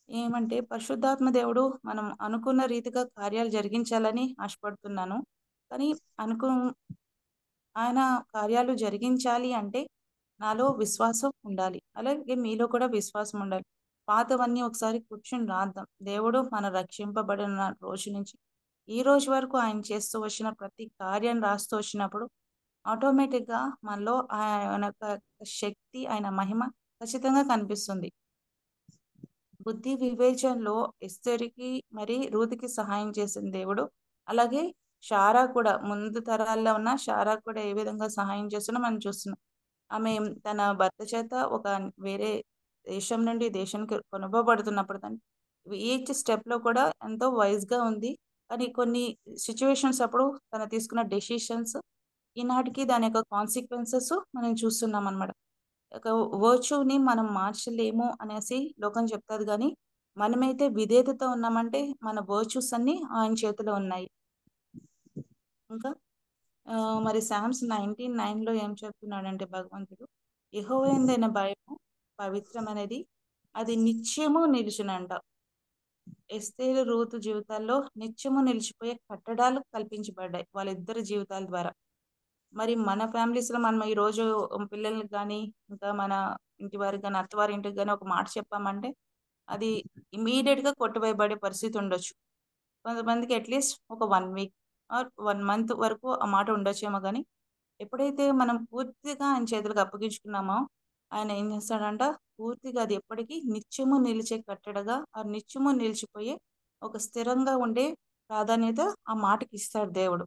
ఏమంటే పరిశుద్ధాత్మ దేవుడు మనం అనుకున్న రీతిగా కార్యాలు జరిగించాలని ఆశపడుతున్నాను. కానీ ఆయన కార్యాలు జరిగించాలి అంటే నాలో విశ్వాసం ఉండాలి, అలాగే మీలో కూడా విశ్వాసం ఉండాలి. పాతవన్నీ ఒకసారి కూర్చుని రాద్దాం. దేవుడు మన రక్షింపబడిన రోజు నుంచి ఈ రోజు వరకు ఆయన చేస్తూ వచ్చిన ప్రతి కార్యాన్ని రాస్తూ వచ్చినప్పుడు ఆటోమేటిక్గా మనలో ఆయన యొక్క శక్తి, ఆయన మహిమ ఖచ్చితంగా కనిపిస్తుంది. బుద్ధి వివేచనలో ఎస్తేరుకి మరి రూతుకి సహాయం చేసిన దేవుడు, అలాగే షారా కూడా ముందు తరాల్లో ఉన్న షారా కూడా ఏ విధంగా సహాయం చేస్తున్నా మనం చూస్తున్నాం. ఆమె తన భర్త చేత ఒక వేరే దేశం నుండి దేశానికి కొనుక్కోబడుతున్నప్పుడు ఈచ్ స్టెప్లో కూడా ఎంతో వైజ్గా ఉంది. కానీ కొన్ని సిచ్యువేషన్స్ అప్పుడు తను తీసుకున్న డెసిషన్స్ ఈనాటికి దాని యొక్క కాన్సిక్వెన్సెస్ మనం చూస్తున్నాం అనమాట. ఒక వర్చుని మనం మార్చలేము అనేసి లోకం చెప్తాది, కానీ మనమైతే విధేయతతో ఉన్నామంటే మన వర్చ్యూస్ అన్నీ ఆయన చేతిలో ఉన్నాయి. ఇంకా మరి సామ్స్ 19:9లో ఏం చెప్తున్నాడంటే భగవంతుడు, యెహోవాయందైన భయము పవిత్రమనేది, అది నిత్యము నిలుచునంట. ఎస్తేరు రూతు జీవితాల్లో నిత్యము నిలిచిపోయే కట్టడాలు కల్పించబడ్డాయి వాళ్ళిద్దరి జీవితాల ద్వారా. మరి మన ఫ్యామిలీస్లో మనం ఈరోజు పిల్లలకి కానీ ఇంకా మన ఇంటి వారికి కానీ అత్తవారి ఇంటికి కానీ ఒక మాట చెప్పామంటే అది ఇమీడియట్గా కొట్టువేయబడే పరిస్థితి ఉండొచ్చు. కొంతమందికి అట్లీస్ట్ ఒక 1 వీక్ ఆర్ 1 మంత్ వరకు ఆ మాట ఉండొచ్చేమో, కానీ ఎప్పుడైతే మనం పూర్తిగా ఆయన చేతులకు అప్పగించుకున్నామో ఆయన ఏం చేస్తాడంట, పూర్తిగా అది ఎప్పటికీ నిత్యము నిలిచే కట్టడగా ఆ నిత్యము నిలిచిపోయే ఒక స్థిరంగా ఉండే ప్రాధాన్యత ఆ మాటకి ఇస్తాడు దేవుడు.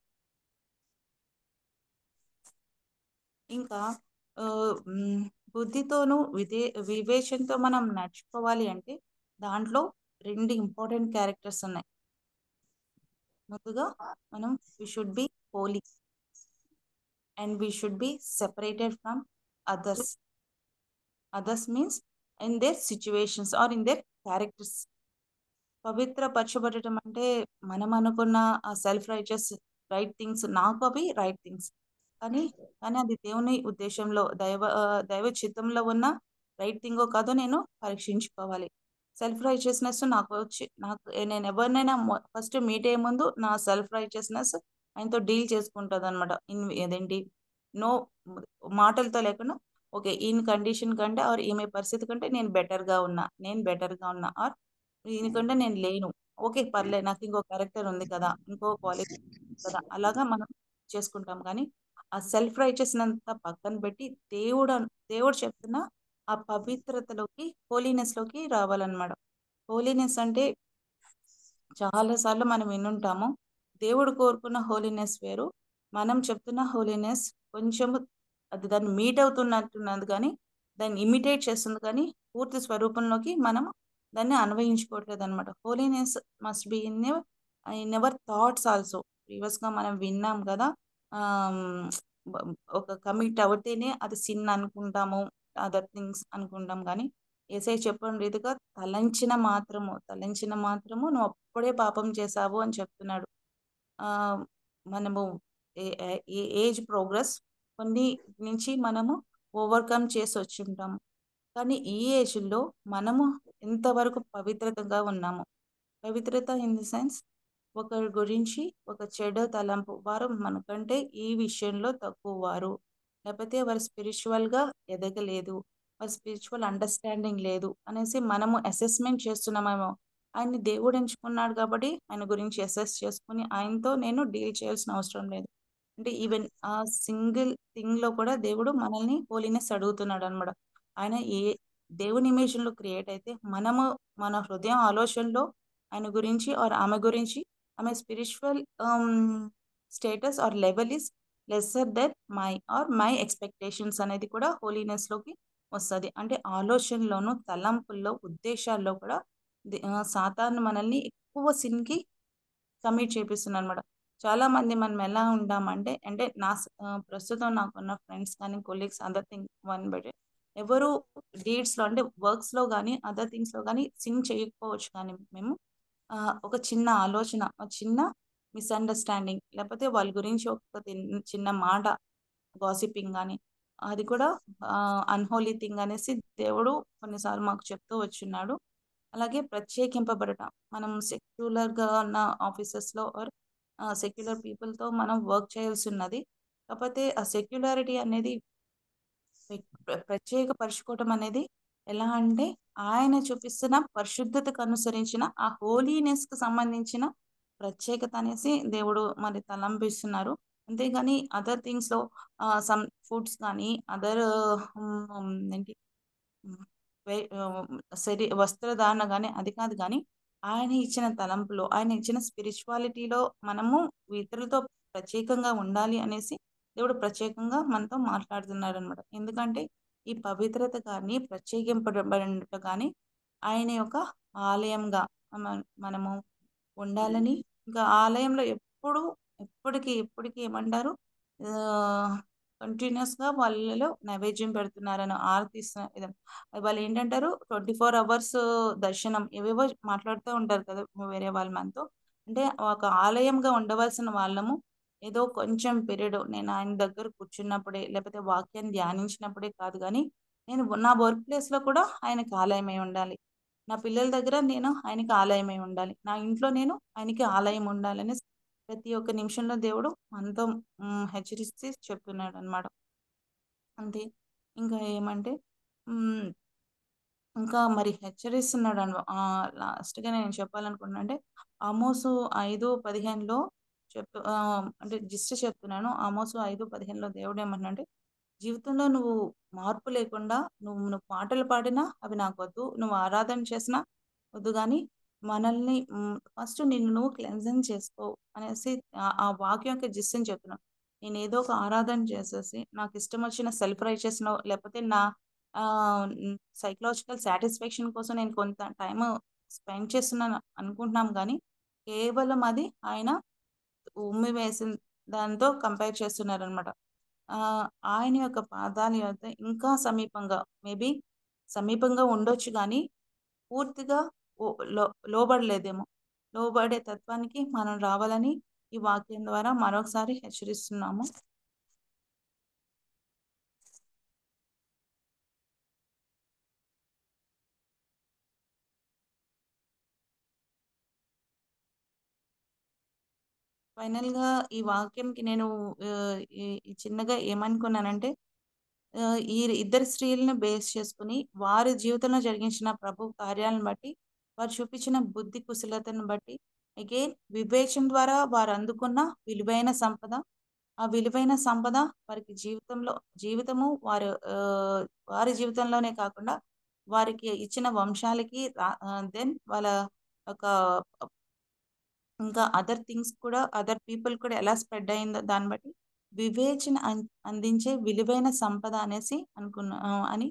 ఇంకా బుద్ధితోనూ వివేచనతో మనం నడుచుకోవాలి అంటే దాంట్లో 2 ఇంపార్టెంట్ క్యారెక్టర్స్ ఉన్నాయి. ముందుగా మనం we should be holy and we should be separated from others. Others means in their situations or in their characters. పవిత్రపరచబడటం అంటే మనం అనుకున్న ఆ సెల్ఫ్ రైచస్ రైట్ థింగ్స్, నాకు అవి రైట్ థింగ్స్, కానీ అది దేవుని ఉద్దేశంలో దైవ చిత్తంలో ఉన్న రైట్ థింగో కాదో నేను పరీక్షించుకోవాలి. సెల్ఫ్ రైచియస్నెస్ నేను ఎవరినైనా ఫస్ట్ మీట్ అయ్యే ముందు నా సెల్ఫ్ రైచియస్నెస్ ఆయనతో డీల్ చేసుకుంటుంది అనమాట. అదేంటి, నో మాటలతో లేకుండా ఓకే ఈయన కండిషన్ కంటే ఆర్ ఈమె పరిస్థితి కంటే నేను బెటర్గా ఉన్నా ఆర్ దీనికంటే నేను లేను, ఓకే పర్లేదు నాకు ఇంకో క్యారెక్టర్ ఉంది కదా, ఇంకో క్వాలిటీ కదా, అలాగా మనం చేసుకుంటాం. కానీ ఆ సెల్ఫ్ రైచియస్నంతా పక్కన పెట్టి దేవుడు చెప్తున్న ఆ పవిత్రతలోకి, హోలీనెస్లోకి రావాలన్నమాట. హోలీనెస్ అంటే చాలాసార్లు మనం వినుంటాము. దేవుడు కోరుకున్న హోలీనెస్ వేరు, మనం చెప్తున్న హోలీనెస్ కొంచెము అది దాన్ని మీట్ అవుతున్నట్టున్నది, కానీ దాన్ని ఇమిటేట్ చేస్తుంది, కానీ పూర్తి స్వరూపంలోకి మనం దాన్ని అన్వయించుకోవట్లేదు అనమాట. Holiness must be in ever thoughts also. ప్రీవియస్గా మనం విన్నాం కదా, ఒక కమిట్ అవుతేనే అది సిన్ అనుకుంటాము, అదర్ థింగ్స్ అనుకుంటాం, కానీ ఏసై చెప్పిన రీతిగా తలంచిన మాత్రము నువ్వు అప్పుడే పాపం చేశావు అని చెప్తున్నాడు. మనము ఏజ్ ప్రోగ్రెస్ కొన్ని నుంచి మనము ఓవర్కమ్ చేసి వచ్చి ఉంటాము, కానీ ఈ ఏజ్లో మనము ఎంతవరకు పవిత్రతగా ఉన్నాము. పవిత్రత ఇన్ ది సెన్స్ ఒకరి గురించి ఒక చెడు తలంపు, వారు మనకంటే ఈ విషయంలో తక్కువ వారు, లేకపోతే వారు స్పిరిచువల్గా ఎదగలేదు, వారి స్పిరిచువల్ అండర్స్టాండింగ్ లేదు అనేసి మనము అసెస్మెంట్ చేస్తున్నామేమో. ఆయన్ని దేవుడు ఎంచుకున్నాడు కాబట్టి ఆయన గురించి అసెస్ చేసుకుని ఆయనతో నేను డీల్ చేయాల్సిన అవసరం లేదు. అంటే ఈవెన్ ఆ సింగిల్ థింగ్లో కూడా దేవుడు మనల్ని హోలీనెస్ అడుగుతున్నాడు అనమాట. ఆయన దేవుని ఇమేజ్లో క్రియేట్ అయితే మనము మన హృదయం ఆలోచనలో ఆయన గురించి ఆర్ ఆమె గురించి, ఆమె spiritual status or level is lesser than my expectations అనేది కూడా హోలీనెస్లోకి వస్తుంది. అంటే ఆలోచనలోను, తలంపుల్లో, ఉద్దేశాల్లో కూడా సాతాను మనల్ని ఎక్కువ సిన్కి కమిట్ చేపిస్తుంది అనమాట. చాలామంది మనం ఎలా ఉంటామంటే, ప్రస్తుతం నాకున్న ఫ్రెండ్స్ కానీ colleagues other thing one but ఎవరు డీడ్స్లో అంటే వర్క్స్లో కానీ అదర్ థింగ్స్లో కానీ సింక్ చేయకపోవచ్చు, కానీ మేము ఒక చిన్న ఆలోచన, ఒక చిన్న మిస్అండర్స్టాండింగ్, లేకపోతే వాళ్ళ గురించి ఒక చిన్న మాట గాసిపింగ్ కానీ, అది కూడా అన్హోలీ థింగ్ అనేసి దేవుడు కొన్నిసార్లు మాకు చెప్తూ వచ్చున్నాడు. అలాగే ప్రత్యేకింపబడట, మనం సెక్యులర్గా ఉన్న ఆఫీసెస్లో ఆర్ సెక్యులర్ పీపుల్తో మనం వర్క్ చేయాల్సి ఉన్నది. కాకపోతే ఆ సెక్యులారిటీ అనేది ప్రత్యేకపరచుకోవటం అనేది ఎలా అంటే ఆయన చూపిస్తున్న పరిశుద్ధతకు అనుసరించిన ఆ హోలీనెస్కి సంబంధించిన ప్రత్యేకత అనేసి దేవుడు మరి తలంపిస్తున్నారు. అంతేగాని అదర్ థింగ్స్లో సమ్ ఫుడ్స్ కానీ అదర్ ఏంటి వస్త్రధారణ కానీ అది కాదు, కానీ ఆయన ఇచ్చిన తలంపులో, ఆయన ఇచ్చిన స్పిరిచువాలిటీలో మనము ఇతరులతో ప్రత్యేకంగా ఉండాలి అనేసి దేవుడు ప్రత్యేకంగా మనతో మాట్లాడుతున్నాడు అనమాట. ఎందుకంటే ఈ పవిత్రత కానీ ప్రత్యేకింపబడినట్టు కానీ ఆయన యొక్క ఆలయంగా మనము ఉండాలని, ఇంకా ఆలయంలో ఎప్పటికీ ఏమంటారు, కంటిన్యూస్గా వాళ్ళలో నైవేద్యం పెడుతున్నారని ఆరతిస్తున్నారు. వాళ్ళు ఏంటంటారు 24 hours దర్శనం ఏవేవో మాట్లాడుతూ ఉంటారు కదా వేరే వాళ్ళ మనతో. అంటే ఒక ఆలయంగా ఉండవలసిన వాళ్ళము ఏదో కొంచెం పీరియడ్ నేను ఆయన దగ్గర కూర్చున్నప్పుడే లేకపోతే వాక్యాన్ని ధ్యానించినప్పుడే కాదు, కానీ నేను నా వర్క్ ప్లేస్లో కూడా ఆయనకి ఆలయమై ఉండాలి. నా పిల్లల దగ్గర నేను ఆయనకి ఆలయమై ఉండాలి. నా ఇంట్లో నేను ఆయనకి ఆలయం ఉండాలని ప్రతి ఒక్క నిమిషంలో దేవుడు మనతో హెచ్చరిస్తే చెప్తున్నాడు అనమాట. అంతే. ఇంకా ఏమంటే ఇంకా మరి హెచ్చరిస్తున్నాడు లాస్ట్గా నేను చెప్పాలనుకుంటున్నా అంటే ఆమోసు 5:15లో అంటే జస్ట్ చెప్తున్నాను. ఆమోసు 5:15లో దేవుడు ఏమన్నా అంటే, జీవితంలో నువ్వు మార్పు లేకుండా నువ్వు పాటలు పాడినా అవి నాకు వద్దు, నువ్వు ఆరాధన చేసినా వద్దు, కానీ మనల్ని ఫస్ట్ నిన్ను నువ్వు క్లెన్జింగ్ చేసుకో అనేసి ఆ వాక్యం యొక్క జిస్ట్ని చెప్తున్నాను. నేను ఏదో ఒక ఆరాధన చేసేసి నాకు ఇష్టం వచ్చిన సెల్ఫ్ రైచియస్నో లేకపోతే నా సైకలాజికల్ సాటిస్ఫాక్షన్ కోసం నేను కొంత టైం స్పెండ్ చేస్తున్నాను అనుకుంటున్నాం, కానీ కేవలం అది ఆయన ఉమ్మి వేసిన దాంతో కంపేర్ చేస్తున్నారనమాట. ఆయన యొక్క పాదాల యొక్క ఇంకా సమీపంగా, మేబీ సమీపంగా ఉండొచ్చు, కానీ పూర్తిగా లోబడలేదేమో. లోబడే తత్వానికి మనం రావాలని ఈ వాక్యం ద్వారా మరొకసారి హెచ్చరిస్తున్నాము. ఫైనల్గా ఈ వాక్యంకి నేను చిన్నగా ఏమనుకున్నానంటే, ఈ ఇద్దరు స్త్రీలను బేస్ చేసుకుని వారి జీవితంలో జరిగించిన ప్రభు కార్యాలను బట్టి, వారు చూపించిన బుద్ధి కుశలతను బట్టి, అగైన్ వివేచన ద్వారా వారు అందుకున్న విలువైన సంపద, ఆ విలువైన సంపద వారికి జీవితము వారి జీవితంలోనే కాకుండా వారికి ఇచ్చిన వంశాలకి దెన్ వాళ్ళ ఒక ఇంకా అదర్ థింగ్స్ కూడా, అదర్ పీపుల్ కూడా ఎలా స్ప్రెడ్ అయిందో దాన్ని బట్టి వివేచన అందించే విలువైన సంపద అనేసి అని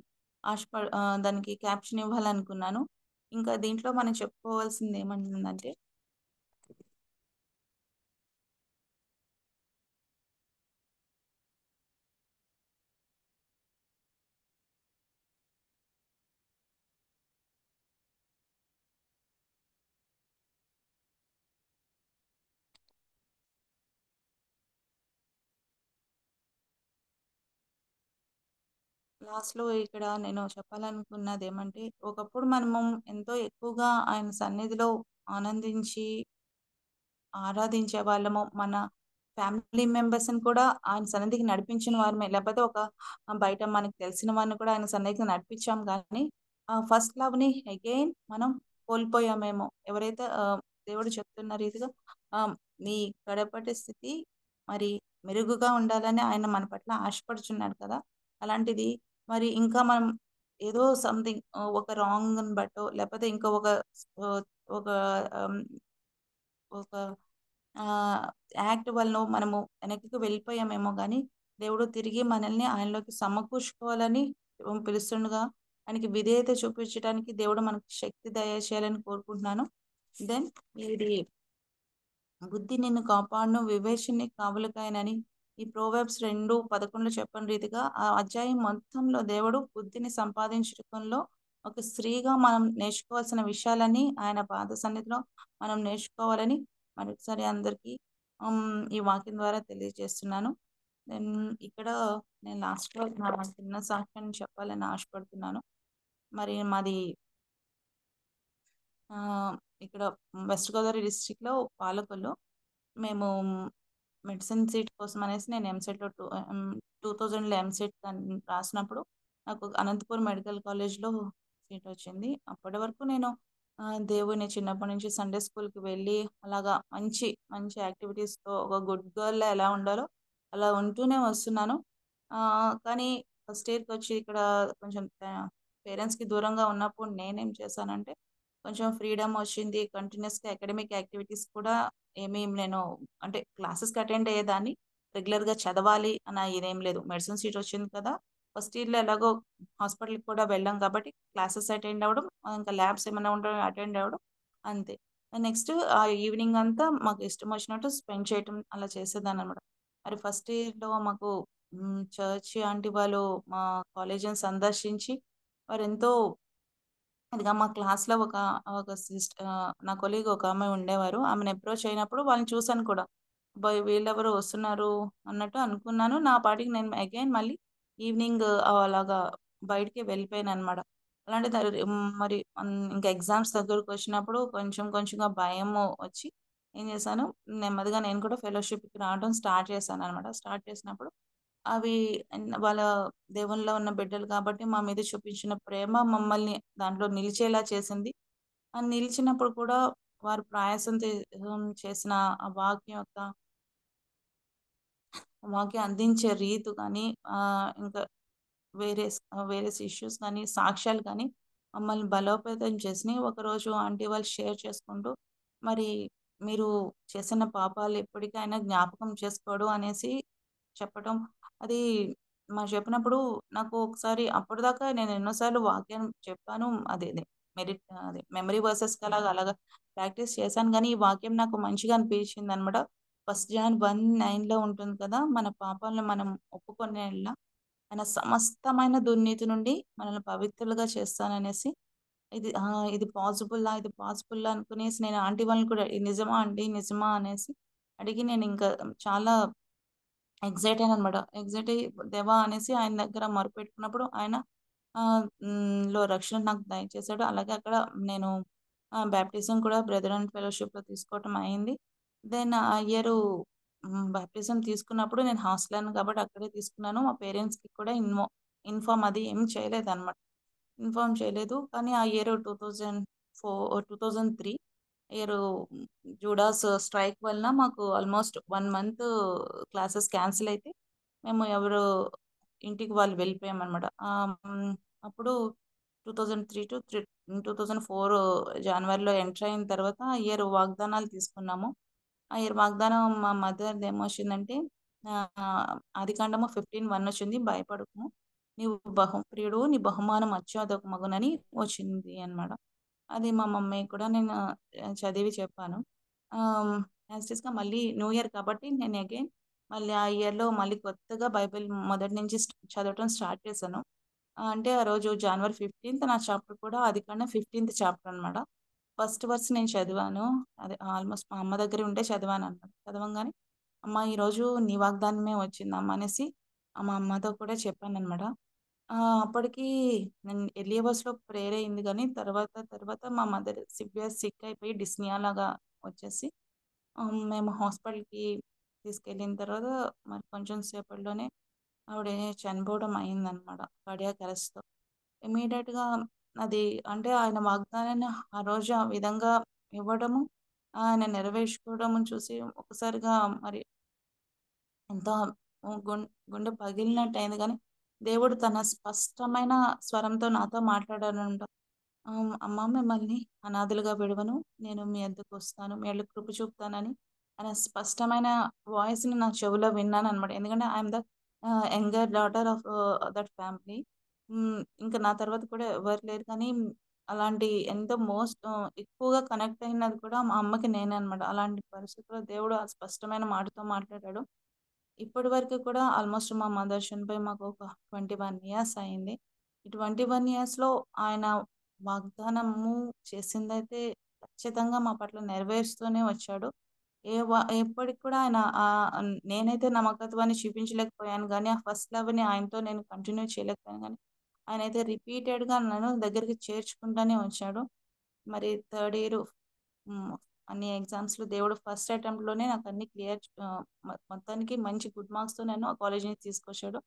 దానికి క్యాప్షన్ ఇవ్వాలనుకున్నాను. ఇంకా దీంట్లో మనం చెప్పుకోవాల్సింది ఏమంటుందంటే, లాస్ట్లో ఇక్కడ నేను చెప్పాలనుకున్నది ఏమంటే, ఒకప్పుడు మనము ఎంతో ఎక్కువగా ఆయన సన్నిధిలో ఆనందించి ఆరాధించే వాళ్ళము. మన ఫ్యామిలీ మెంబర్స్ని కూడా ఆయన సన్నిధికి నడిపించిన వారమే, లేకపోతే ఒక బయట మనకు తెలిసిన వారిని కూడా ఆయన సన్నిధికి నడిపించాం, కానీ ఆ ఫస్ట్ లవ్ని అగైన్ మనం కోల్పోయామేమో. ఎవరైతే దేవుడు చెప్తున్న రీతిగా మీ కడపటి స్థితి మరి మెరుగుగా ఉండాలని ఆయన మన పట్ల ఆశపడుచున్నాడు కదా. అలాంటిది మరి ఇంకా మనం ఏదో సంథింగ్ ఒక రాంగ్ బట్టో లేకపోతే ఇంకా ఒక ఒక యాక్ట్ వల్ల మనము వెనక్కి వెళ్ళిపోయామేమో, కానీ దేవుడు తిరిగి మనల్ని ఆయనలోకి సమకూర్చుకోవాలని పిలుస్తుండగా ఆయనకి విధేయత చూపించడానికి దేవుడు మనకి శక్తి దయచేయాలని కోరుకుంటున్నాను. దెన్ ఇది బుద్ధి నిన్ను కాపాడును, వివేచనని కావలికాయనని ఈ ప్రోవర్బ్స్ 2:11 చెప్పిన రీతిగా ఆ అధ్యాయం మొత్తంలో దేవుడు బుద్ధిని సంపాదించడంలో ఒక స్త్రీగా మనం నేర్చుకోవాల్సిన విషయాలని ఆయన పాద సన్నిధిలో మనం నేర్చుకోవాలని మరొకసారి అందరికీ ఈ వాక్యం ద్వారా తెలియజేస్తున్నాను. దెన్ ఇక్కడ నేను లాస్ట్లో నా చిన్న సాక్ష్యాన్ని చెప్పాలని ఆశపడుతున్నాను. మరి మాది ఇక్కడ వెస్ట్ గోదావరి డిస్ట్రిక్ట్లో పాలకొల్లు. మేము మెడిసిన్ సీట్ కోసం అనేసి నేను ఎంసెట్లో 2000లో ఎంసెట్ రాసినప్పుడు నాకు అనంతపురం మెడికల్ కాలేజ్లో సీట్ వచ్చింది. అప్పటి వరకు నేను దేవుని చిన్నప్పటి నుంచి సండే స్కూల్కి వెళ్ళి అలాగా మంచి మంచి యాక్టివిటీస్తో ఒక గుడ్ గర్ల్లా ఎలా ఉండాలో అలా ఉంటూనే వస్తున్నాను. కానీ ఫస్ట్ ఇయర్కి వచ్చి ఇక్కడ కొంచెం పేరెంట్స్కి దూరంగా ఉన్నప్పుడు నేనేం చేశానంటే కొంచెం ఫ్రీడమ్ వచ్చింది. కంటిన్యూస్గా అకాడమిక్ యాక్టివిటీస్ కూడా నేను అంటే క్లాసెస్కి అటెండ్ అయ్యేదాన్ని. రెగ్యులర్గా చదవాలి అన్న ఇదేం లేదు. మెడిసిన్ సీట్ వచ్చింది కదా, ఫస్ట్ ఇయర్లో ఎలాగో హాస్పిటల్కి కూడా వెళ్ళాం కాబట్టి క్లాసెస్ అటెండ్ అవ్వడం, ఇంకా ల్యాబ్స్ ఏమైనా ఉంటే అటెండ్ అవ్వడం అంతే. నెక్స్ట్ ఆ ఈవినింగ్ అంతా మాకు ఇష్టం వచ్చినట్టు స్పెండ్ చేయటం అలా చేసేదాన్ని అనమాట. మరి ఫస్ట్ ఇయర్లో మాకు చర్చ్ ఆంటీ వాళ్ళు మా కాలేజీని సందర్శించి వారు ఎంతో అదిగా మా క్లాస్లో ఒక నా కొలీగ్ ఒక అమ్మాయి ఉండేవారు. ఆమెను అప్రోచ్ అయినప్పుడు వాళ్ళని చూశాను కూడా. వీళ్ళెవరు వస్తున్నారు అన్నట్టు అనుకున్నాను. నా పాటికి నేను అగైన్ మళ్ళీ ఈవినింగ్ అలాగా బయటికి వెళ్ళిపోయాను అనమాట. అలాంటి మరి ఇంకా ఎగ్జామ్స్ దగ్గరకు వచ్చినప్పుడు కొంచెం కొంచెంగా భయం వచ్చి ఏం చేశాను, నెమ్మదిగా నేను కూడా ఫెలోషిప్కి రావడం స్టార్ట్ చేశాను అనమాట. స్టార్ట్ చేసినప్పుడు అవి వాళ్ళ దేవునిలో ఉన్న బిడ్డలు కాబట్టి మా మీద చూపించిన ప్రేమ మమ్మల్ని దాంట్లో నిలిచేలా చేసింది. నిలిచినప్పుడు కూడా వారు ప్రయాసం చేసిన ఆ వాక్యం అందించే రీతి కానీ ఇంకా వేరే వేరే ఇష్యూస్ కానీ సాక్ష్యాలు కానీ మమ్మల్ని బలోపేతం చేసినాయి. ఒకరోజు ఆంటీ వాళ్ళు షేర్ చేసుకుంటూ మరి మీరు చేసిన పాపాలు ఎప్పటికైనా జ్ఞాపకం చేసుకోడు అనేసి చెప్పటం, అది మాకు చెప్పినప్పుడు నాకు ఒకసారి అప్పటిదాకా నేను ఎన్నోసార్లు వాక్యం చెప్పాను. అదే అదే మెమరీ వర్సెస్ అలాగా ప్రాక్టీస్ చేశాను. కానీ ఈ వాక్యం నాకు మంచిగా అనిపించింది అనమాట. 1 John 1:9 ఉంటుంది కదా, మన పాపాలను మనం ఒప్పుకునే ఆయన సమస్తమైన దుర్నీతి నుండి మనల్ని పవిత్రులుగా చేస్తాననేసి ఇది పాసిబుల్లా ఇది పాసిబుల్లా అనుకునేసి నేను ఆంటీ వాళ్ళని కూడా నిజమా అండి నిజమా అనేసి అడిగి నేను ఇంకా చాలా ఎగ్జైట్ అయ్యాను అనమాట. ఎగ్జైట్ అయ్యి దేవా అనేసి ఆయన దగ్గర మొరపెట్టుకున్నప్పుడు ఆయన లో రక్షణ నాకు దయచేశాడు. అలాగే అక్కడ నేను బ్యాప్టిజం కూడా బ్రదర్ అండ్ ఫెలోషిప్లో తీసుకోవటం అయింది. దెన్ ఆ ఇయర్ బ్యాప్టిజం తీసుకున్నప్పుడు నేను హాస్టల్ కాబట్టి అక్కడే తీసుకున్నాను. మా పేరెంట్స్కి కూడా ఇన్ఫార్మ్ అది ఏం చేయలేదన్నమాట. ఇన్ఫార్మ్ చేయలేదు. కానీ ఆ ఇయర్ 2003 ఇయర్ జూడాస్ స్ట్రైక్ వలన మాకు ఆల్మోస్ట్ 1 మంత్ క్లాసెస్ క్యాన్సిల్ అయితే మేము ఎవరు ఇంటికి వాళ్ళు వెళ్ళిపోయామన్నమాట. అప్పుడు 2003 టు 2004 జనవరిలో ఎంటర్ అయిన తర్వాత ఆ ఇయర్ వాగ్దానాలు తీసుకున్నాము. ఆ ఇయర్ వాగ్దానం మా మదర్ది ఏమొచ్చిందంటే ఆదికాండము 15:1 వచ్చింది, భయపడకుము నీవు బహుప్రియుడు నీ బహుమానం అత్యాదక మగునని వచ్చింది అన్నమాట. అది మా మమ్మీ కూడా నేను చదివి చెప్పాను. యాజ్టీస్గా మళ్ళీ న్యూ ఇయర్ కాబట్టి నేను అగైన్ మళ్ళీ ఆ ఇయర్లో మళ్ళీ కొత్తగా బైబిల్ మొదటి నుంచి చదవటం స్టార్ట్ చేశాను. అంటే ఆ రోజు జనవరి 15th నా చాప్టర్ కూడా ఆదికాండం 15th చాప్టర్ అనమాట. ఫస్ట్ వర్స్ నేను చదివాను. అదే ఆల్మోస్ట్ మా అమ్మ దగ్గర ఉంటే చదివాను అనమాట. చదవంగానే అమ్మ ఈరోజు నీ వాగ్దానమే వచ్చిందమ్మ అనేసి మా అమ్మతో కూడా చెప్పానన్నమాట. అప్పటికి నేను ఎర్లీ అవర్స్‌లో ప్రేయర్ అయింది గానీ తర్వాత మా మదర్ సివియర్ సిక్ అయిపోయి డిస్నియా లాగా వచ్చేసి మేము హాస్పిటల్‌కి తీసుకెళ్ళిన తర్వాత మరి కొంచెం సేపట్లోనే ఆవిడ చనిపోవడం అయిందనమాట కార్డియాక్ అరెస్ట్‌తో. ఇమ్మీడియేట్‌గా అది అంటే ఆయన వాగ్దానాన్ని ఆ రోజు ఆ విధంగా ఇవ్వడము, ఆయన నెరవేర్చుకోవడము చూసి ఒక్కసారిగా మరి ఎంతో గుండె పగిలినట్టయింది గానీ, దేవుడు తన స్పష్టమైన స్వరంతో నాతో మాట్లాడాడంట. అమ్మ మిమ్మల్ని అనాథలుగా విడవను. నేను మీ యొద్దకొస్తాను. మీ యెడల కృప చూపుతానని ఆయన స్పష్టమైన వాయిస్‌ని నా చెవిలో విన్నాననమాట. ఎందుకంటే I'm the younger daughter of that family. ఇంకా నా తర్వాత కూడా ఎవరు లేరు కానీ అలాంటి ఎంతో ఎక్కువగా కనెక్ట్ అయినది కూడా మా అమ్మకి నేనే అనమాట. అలాంటి పరిస్థితుల్లో దేవుడు ఆ స్పష్టమైన మాటతో మాట్లాడాడు. ఇప్పటి వరకు కూడా ఆల్మోస్ట్ మా మదర్ చనిపోయి మాకు ఒక 21 ఇయర్స్ అయింది. ఈ 21 ఇయర్స్‌లో ఆయన వాగ్దానము చేసిందైతే ఖచ్చితంగా మా పట్ల నెరవేరుస్తూనే వచ్చాడు. ఎప్పటికి కూడా ఆయన నేనైతే నమ్మకత్వాన్ని చూపించలేకపోయాను గానీ, ఆ ఫస్ట్ లవ్‌ని ఆయనతో నేను కంటిన్యూ చేయలేకపోయాను గానీ, ఆయనైతే రిపీటెడ్‌గా నన్ను దగ్గరికి చేర్చుకుంటానే వచ్చాడు. మరి థర్డ్ ఇయర్ అన్ని ఎగ్జామ్స్‌లో దేవుడు ఫస్ట్ అటెంప్ట్‌లోనే నాకు అన్ని క్లియర్ మొత్తానికి మంచి గుడ్ మార్క్స్‌తో నన్ను ఆ కాలేజ్ నుంచి తీసుకొచ్చాడు.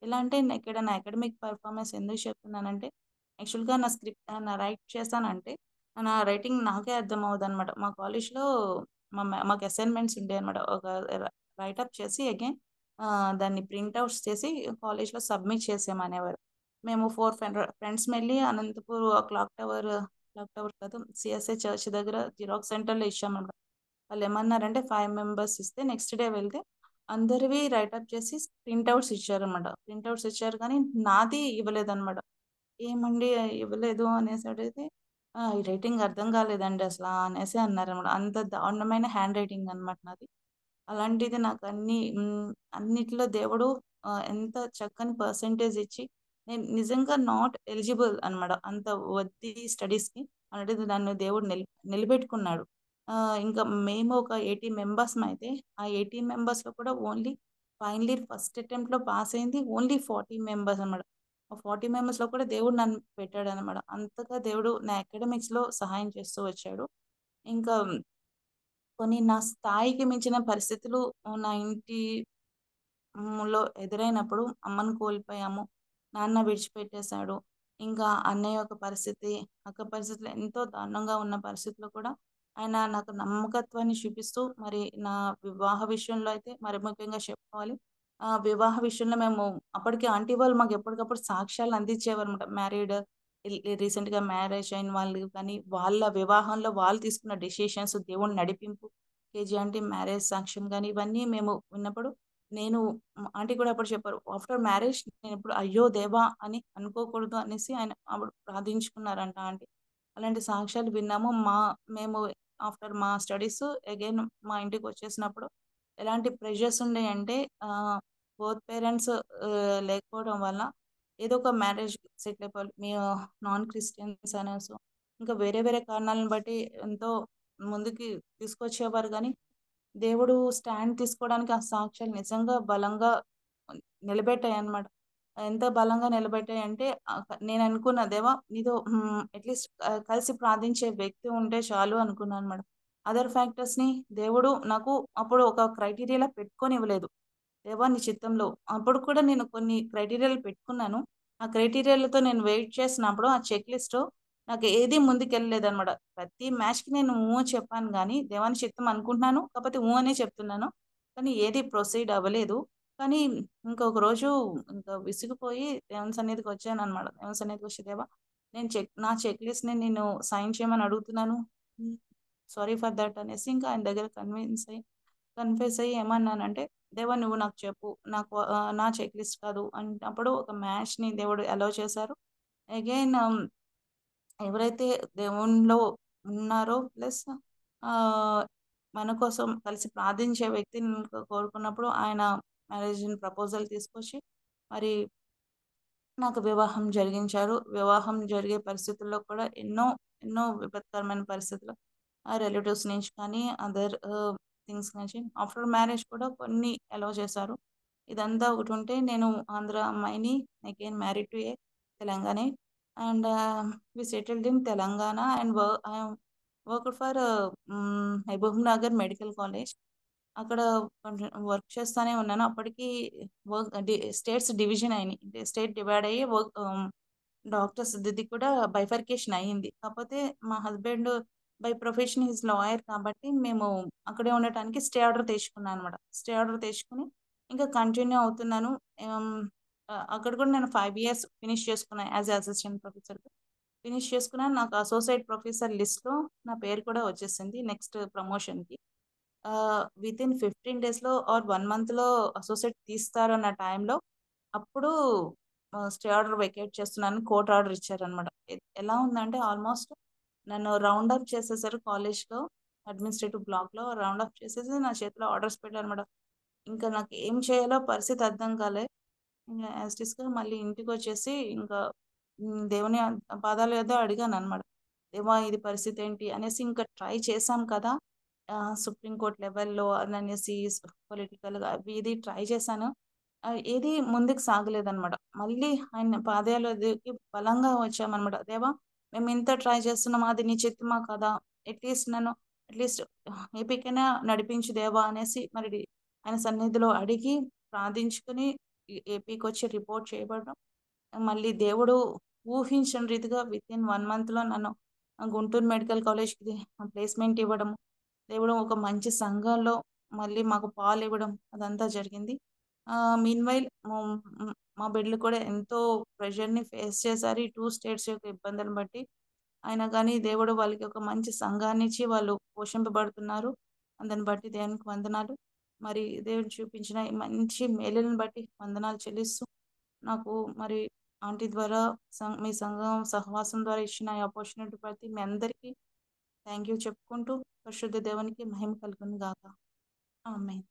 ఎలా అంటే ఇక్కడ నా అకాడమిక్ పెర్ఫార్మన్స్ ఎందుకు చెప్తున్నానంటే, యాక్చువల్‌గా నా స్క్రిప్ట్ రైట్ చేశానంటే, నా రైటింగ్ నాకే అర్థమవ్వదనమాట. మా కాలేజ్‌లో మాకు అసైన్‌మెంట్స్ ఉండేయనమాట. ఒక రైటప్ చేసి అగైన్ దాన్ని ప్రింట్ ఔట్స్ చేసి కాలేజ్‌లో సబ్మిట్ చేసేయమనేవారు. మేము 4 ఫ్రెండ్స్ వెళ్లి అనంతపూర్ క్లాక్ టవర్ కాదు, సిఎస్ఐ చర్చ్ దగ్గర జిరాక్స్ సెంటర్‌లో ఇచ్చామనమాట. వాళ్ళేమన్నారంటే 5 మెంబర్స్ ఇస్తే నెక్స్ట్ డే వెళ్తే అందరివి రైటప్ చేసి ప్రింట్ ఔట్స్ ఇచ్చారన్నమాట. ప్రింట్ ఔట్స్ ఇచ్చారు కానీ నాది ఇవ్వలేదన్నమాట. ఏమండి ఇవ్వలేదు అనేసి అడిగితే, ఈ రైటింగ్ అర్థం కాలేదండి అసల అనేసి అన్నారన్నమాట. అంత దారుణమైన హ్యాండ్ రైటింగ్ అన్నమాట నాది. అలాంటిది నాకు అన్నిట్లో దేవుడు ఎంత చక్కని పర్సెంటేజ్ ఇచ్చి నేను నిజంగా నాట్ ఎలిజిబుల్ అన్నమాట. అంత వద్ది స్టడీస్‌కి. అలాంటిది నన్ను దేవుడు నిలబెట్టుకున్నాడు. ఇంకా మేము ఒక 80 మెంబర్స్‌మైతే ఆ 80 మెంబర్స్‌లో కూడా ఓన్లీ ఫైనల్ ఇయర్ ఫస్ట్ అటెంప్ట్‌లో పాస్ అయింది ఓన్లీ 40 మెంబర్స్ అన్నమాట. ఆ 40 మెంబర్స్‌లో కూడా దేవుడు నన్ను పెట్టాడన్నమాట. అంతగా దేవుడు నా అకాడమిక్స్‌లో సహాయం చేస్తూ వచ్చాడు. ఇంకా కొన్ని నా స్థాయికి మించిన పరిస్థితులు నా ఇంటి లో ఎదురైనప్పుడు అమ్మను కోల్పోయాము. నాన్న విడిచిపెట్టేశాడు. ఇంకా అన్నయ్య యొక్క పరిస్థితి, అక్క పరిస్థితులు ఎంతో దారుణంగా ఉన్న పరిస్థితిలో కూడా ఆయన నాకు నమ్మకత్వాన్ని చూపిస్తూ మరి నా వివాహ విషయంలో అయితే మరి ముఖ్యంగా చెప్పుకోవాలి. వివాహ విషయంలో మేము అప్పటికి ఆంటీ వాళ్ళు మాకు ఎప్పటికప్పుడు సాక్ష్యాలు అందించేవారన్నమాట. రీసెంట్‌గా మ్యారేజ్ అయిన వాళ్ళు కానీ, వాళ్ళ వివాహంలో వాళ్ళు తీసుకున్న డెసిషన్స్, దేవుని నడిపింపు, కేజీ ఆంటీ మ్యారేజ్ సాక్ష్యం గాని ఇవన్నీ మేము విన్నప్పుడు నేను ఆంటీ కూడా అప్పుడు చెప్పారు. ఆఫ్టర్ మ్యారేజ్ నేనెప్పుడు అయ్యో దేవా! అని అనుకోకూడదు అనేసి ఆవిడ ప్రార్థించుకున్నారంట ఆంటీ. అలాంటి సాక్ష్యాలు విన్నాము. మేము ఆఫ్టర్ మా స్టడీస్ అగైన్ మా ఇంటికొచ్చేసినప్పుడు ఎలాంటి ప్రెషర్స్ ఉండేయంటే బోత్ పేరెంట్స్ లేకపోవడం వల్ల ఏదో ఒక మ్యారేజ్ సెటిల్ అయిపోవాలి. మేము నాన్ క్రిస్టియన్స్ అనేసి ఇంకా వేరే వేరే కారణాలను బట్టి ఎంతో ముందుకి తీసుకొచ్చేవారు గానీ దేవుడు స్టాండ్ తీసుకోవడానికి ఆ సాక్ష్యాలు నిజంగా బలంగా నిలబెట్టాయన్నమాట. ఎంత బలంగా నిలబెట్టాయంటే నేను అనుకున్న దేవా నీతో అట్లీస్ట్ కలిసి ప్రార్థించే వ్యక్తి ఉంటే చాలు అనుకున్నానన్నమాట. అదర్ ఫ్యాక్టర్స్‌ని దేవుడు నాకు అప్పుడు ఒక క్రైటీరియా‌లా పెట్టుకొని ఇవ్వలేదు. దేవా నీ చిత్తంలో అప్పుడు కూడా నేను కొన్ని క్రైటీరియాలు పెట్టుకున్నాను. ఆ క్రైటీరియాలతో నేను వెయిట్ చేసినప్పుడు ఆ చెక్ లిస్ట్‌లో నాకు ఏది ముందుకెళ్ళలేదన్నమాట. ప్రతి మ్యాచ్‌కి నేను చెప్పాను గానీ, దేవాని చిత్తం అనుకుంటున్నాను. కాకపోతే అనే చెప్తున్నాను. కానీ ఏది ప్రొసీడ్ అవ్వలేదు. కానీ ఇంకొక రోజు ఇంకా విసిగిపోయి దేవుని సన్నిధికి వచ్చానన్నమాట. దేవుని సన్నిధికి వచ్చి దేవా నేను నా చెక్ లిస్ట్‌ని నేను సైన్ చేయమని అడుగుతున్నాను. సారీ ఫర్ థట్ అనేసి ఇంకా ఆయన దగ్గర కన్ఫెస్ అయ్యి ఏమన్నానంటే, దేవా నువ్వు నాకు చెప్పు. నా చెక్ లిస్ట్ కాదు అన్నప్పుడు ఒక మ్యాచ్‌ని దేవుడు అలౌ చేశారు. అగైన్ ఎవరైతే దేవునిలో ఉన్నారో ప్లస్ ఆహ్, మన కోసం కలిసి ప్రార్థించే వ్యక్తిని కోరుకున్నప్పుడు ఆయన మ్యారేజ్‌ని ప్రపోజల్ తీసుకొచ్చి మరి నాకు వివాహం జరిగించారు. వివాహం జరిగే పరిస్థితుల్లో కూడా ఎన్నో, ఎన్నో విపత్కరమైన పరిస్థితులు రిలేటివ్స్ నుంచి కానీ, అదర్ థింగ్స్ నుంచి ఆఫ్టర్ మ్యారేజ్ కూడా కొన్ని అలౌ చేశారు. ఇదంతా ఒకటుంటే నేను ఆంధ్ర అమ్మాయిని అగైన్ మ్యారీడ్ టు ఏ తెలంగాణే and we settled in Telangana and I worked for Mahabub Nagar medical college. అక్కడ కొంచెం వర్క్ చేస్తానే ఉన్నాను. అప్పటికి స్టేట్స్ డివిజన్ అయినాయి. స్టేట్ డివైడ్ అయ్యి డాక్టర్స్ దిది కూడా బైఫర్కేషన్ అయింది. కాకపోతే మా husband by profession is lawyer కాబట్టి మేము అక్కడే ఉండటానికి స్టే ఆర్డర్ తెచ్చుకున్నాను అనమాట. స్టే ఆర్డర్ తెచ్చుకొని ఇంకా కంటిన్యూ అవుతున్నాను. అక్కడ కూడా నేను 5 ఇయర్స్ ఫినిష్ చేసుకున్నాను యాజ్ అసిస్టెంట్ ప్రొఫెసర్‌గా. ఫినిష్ చేసుకున్నాను. నాకు అసోసియేట్ ప్రొఫెసర్ లిస్ట్‌లో నా పేరు కూడా వచ్చేసింది నెక్స్ట్ ప్రమోషన్‌కి. వితిన్ 15 డేస్‌లో ఆర్ 1 మంత్‌లో అసోసియేట్ తీస్తారన్న టైంలో అప్పుడు స్టే ఆర్డర్ వెకేట్ చేస్తున్నానని కోర్ట్ ఆర్డర్ ఇచ్చారనమాట. ఎలా ఉందంటే ఆల్మోస్ట్ నన్ను రౌండ్ అప్ చేసేసారు కాలేజ్‌లో అడ్మినిస్ట్రేటివ్ బ్లాక్‌లో రౌండ్ అప్ చేసేసి నా చేతిలో ఆర్డర్స్ పెట్టారనమాట. ఇంకా నాకు ఏం చేయాలో పరిస్థితి అర్థం కాలే. ఇంకా గా మళ్ళీ ఇంటికి వచ్చేసి ఇంకా దేవుని పాదాల యొద్ద అడిగాను అనమాట. దేవా ఇది పరిస్థితి ఏంటి అనేసి ఇంకా ట్రై చేశాం కదా, సుప్రీంకోర్టు లెవెల్లో అనేసి పొలిటికల్గా అవి ఇది ట్రై చేశాను. ఏది ముందుకు సాగలేదన్నమాట. మళ్ళీ ఆయన పాదాల దగ్గరికి బలంగా వచ్చామన్నమాట. దేవా మేము ఇంత ట్రై చేస్తున్నాం, అది నీ చిత్తమా కదా, అట్లీస్ట్ ఏపీకైనా నడిపించు దేవా అనేసి మరి ఆయన సన్నిధిలో అడిగి ప్రార్థించుకుని ఏపీకి వచ్చి రిపోర్ట్ చేయబడడం, మళ్ళీ దేవుడు ఊహించని రీతిగా విత్ ఇన్ 1 మంత్లో నన్ను గుంటూరు మెడికల్ కాలేజ్కి ప్లేస్మెంట్ ఇవ్వడం, దేవుడు ఒక మంచి సంఘంలో మళ్ళీ మాకు పాలు ఇవ్వడం అదంతా జరిగింది. మీన్వైల్ మా బిడ్డలు కూడా ఎంతో ప్రెషర్ని ఫేస్ చేశారు ఈ 2 స్టేట్స్ యొక్క ఇబ్బందులను బట్టి. అయినా కానీ దేవుడు వాళ్ళకి ఒక మంచి సంఘాన్ని ఇచ్చి వాళ్ళు పోషింపబడుతున్నారు. దాన్ని బట్టి దేవునికి వందనాలు. మరి దేవుడు చూపించిన ఈ మంచి మేలులను బట్టి వందనాలు చెల్లిస్తూ, నాకు మరి ఆంటీ ద్వారా మీ సంఘం సహవాసం ద్వారా ఇచ్చిన ఈ ఆపర్చునిటీ బట్టి మీ అందరికీ థ్యాంక్ యూ చెప్పుకుంటూ పరిశుద్ధ దేవునికి మహిమ కలుగును గాక. ఆమేన్.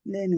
లేని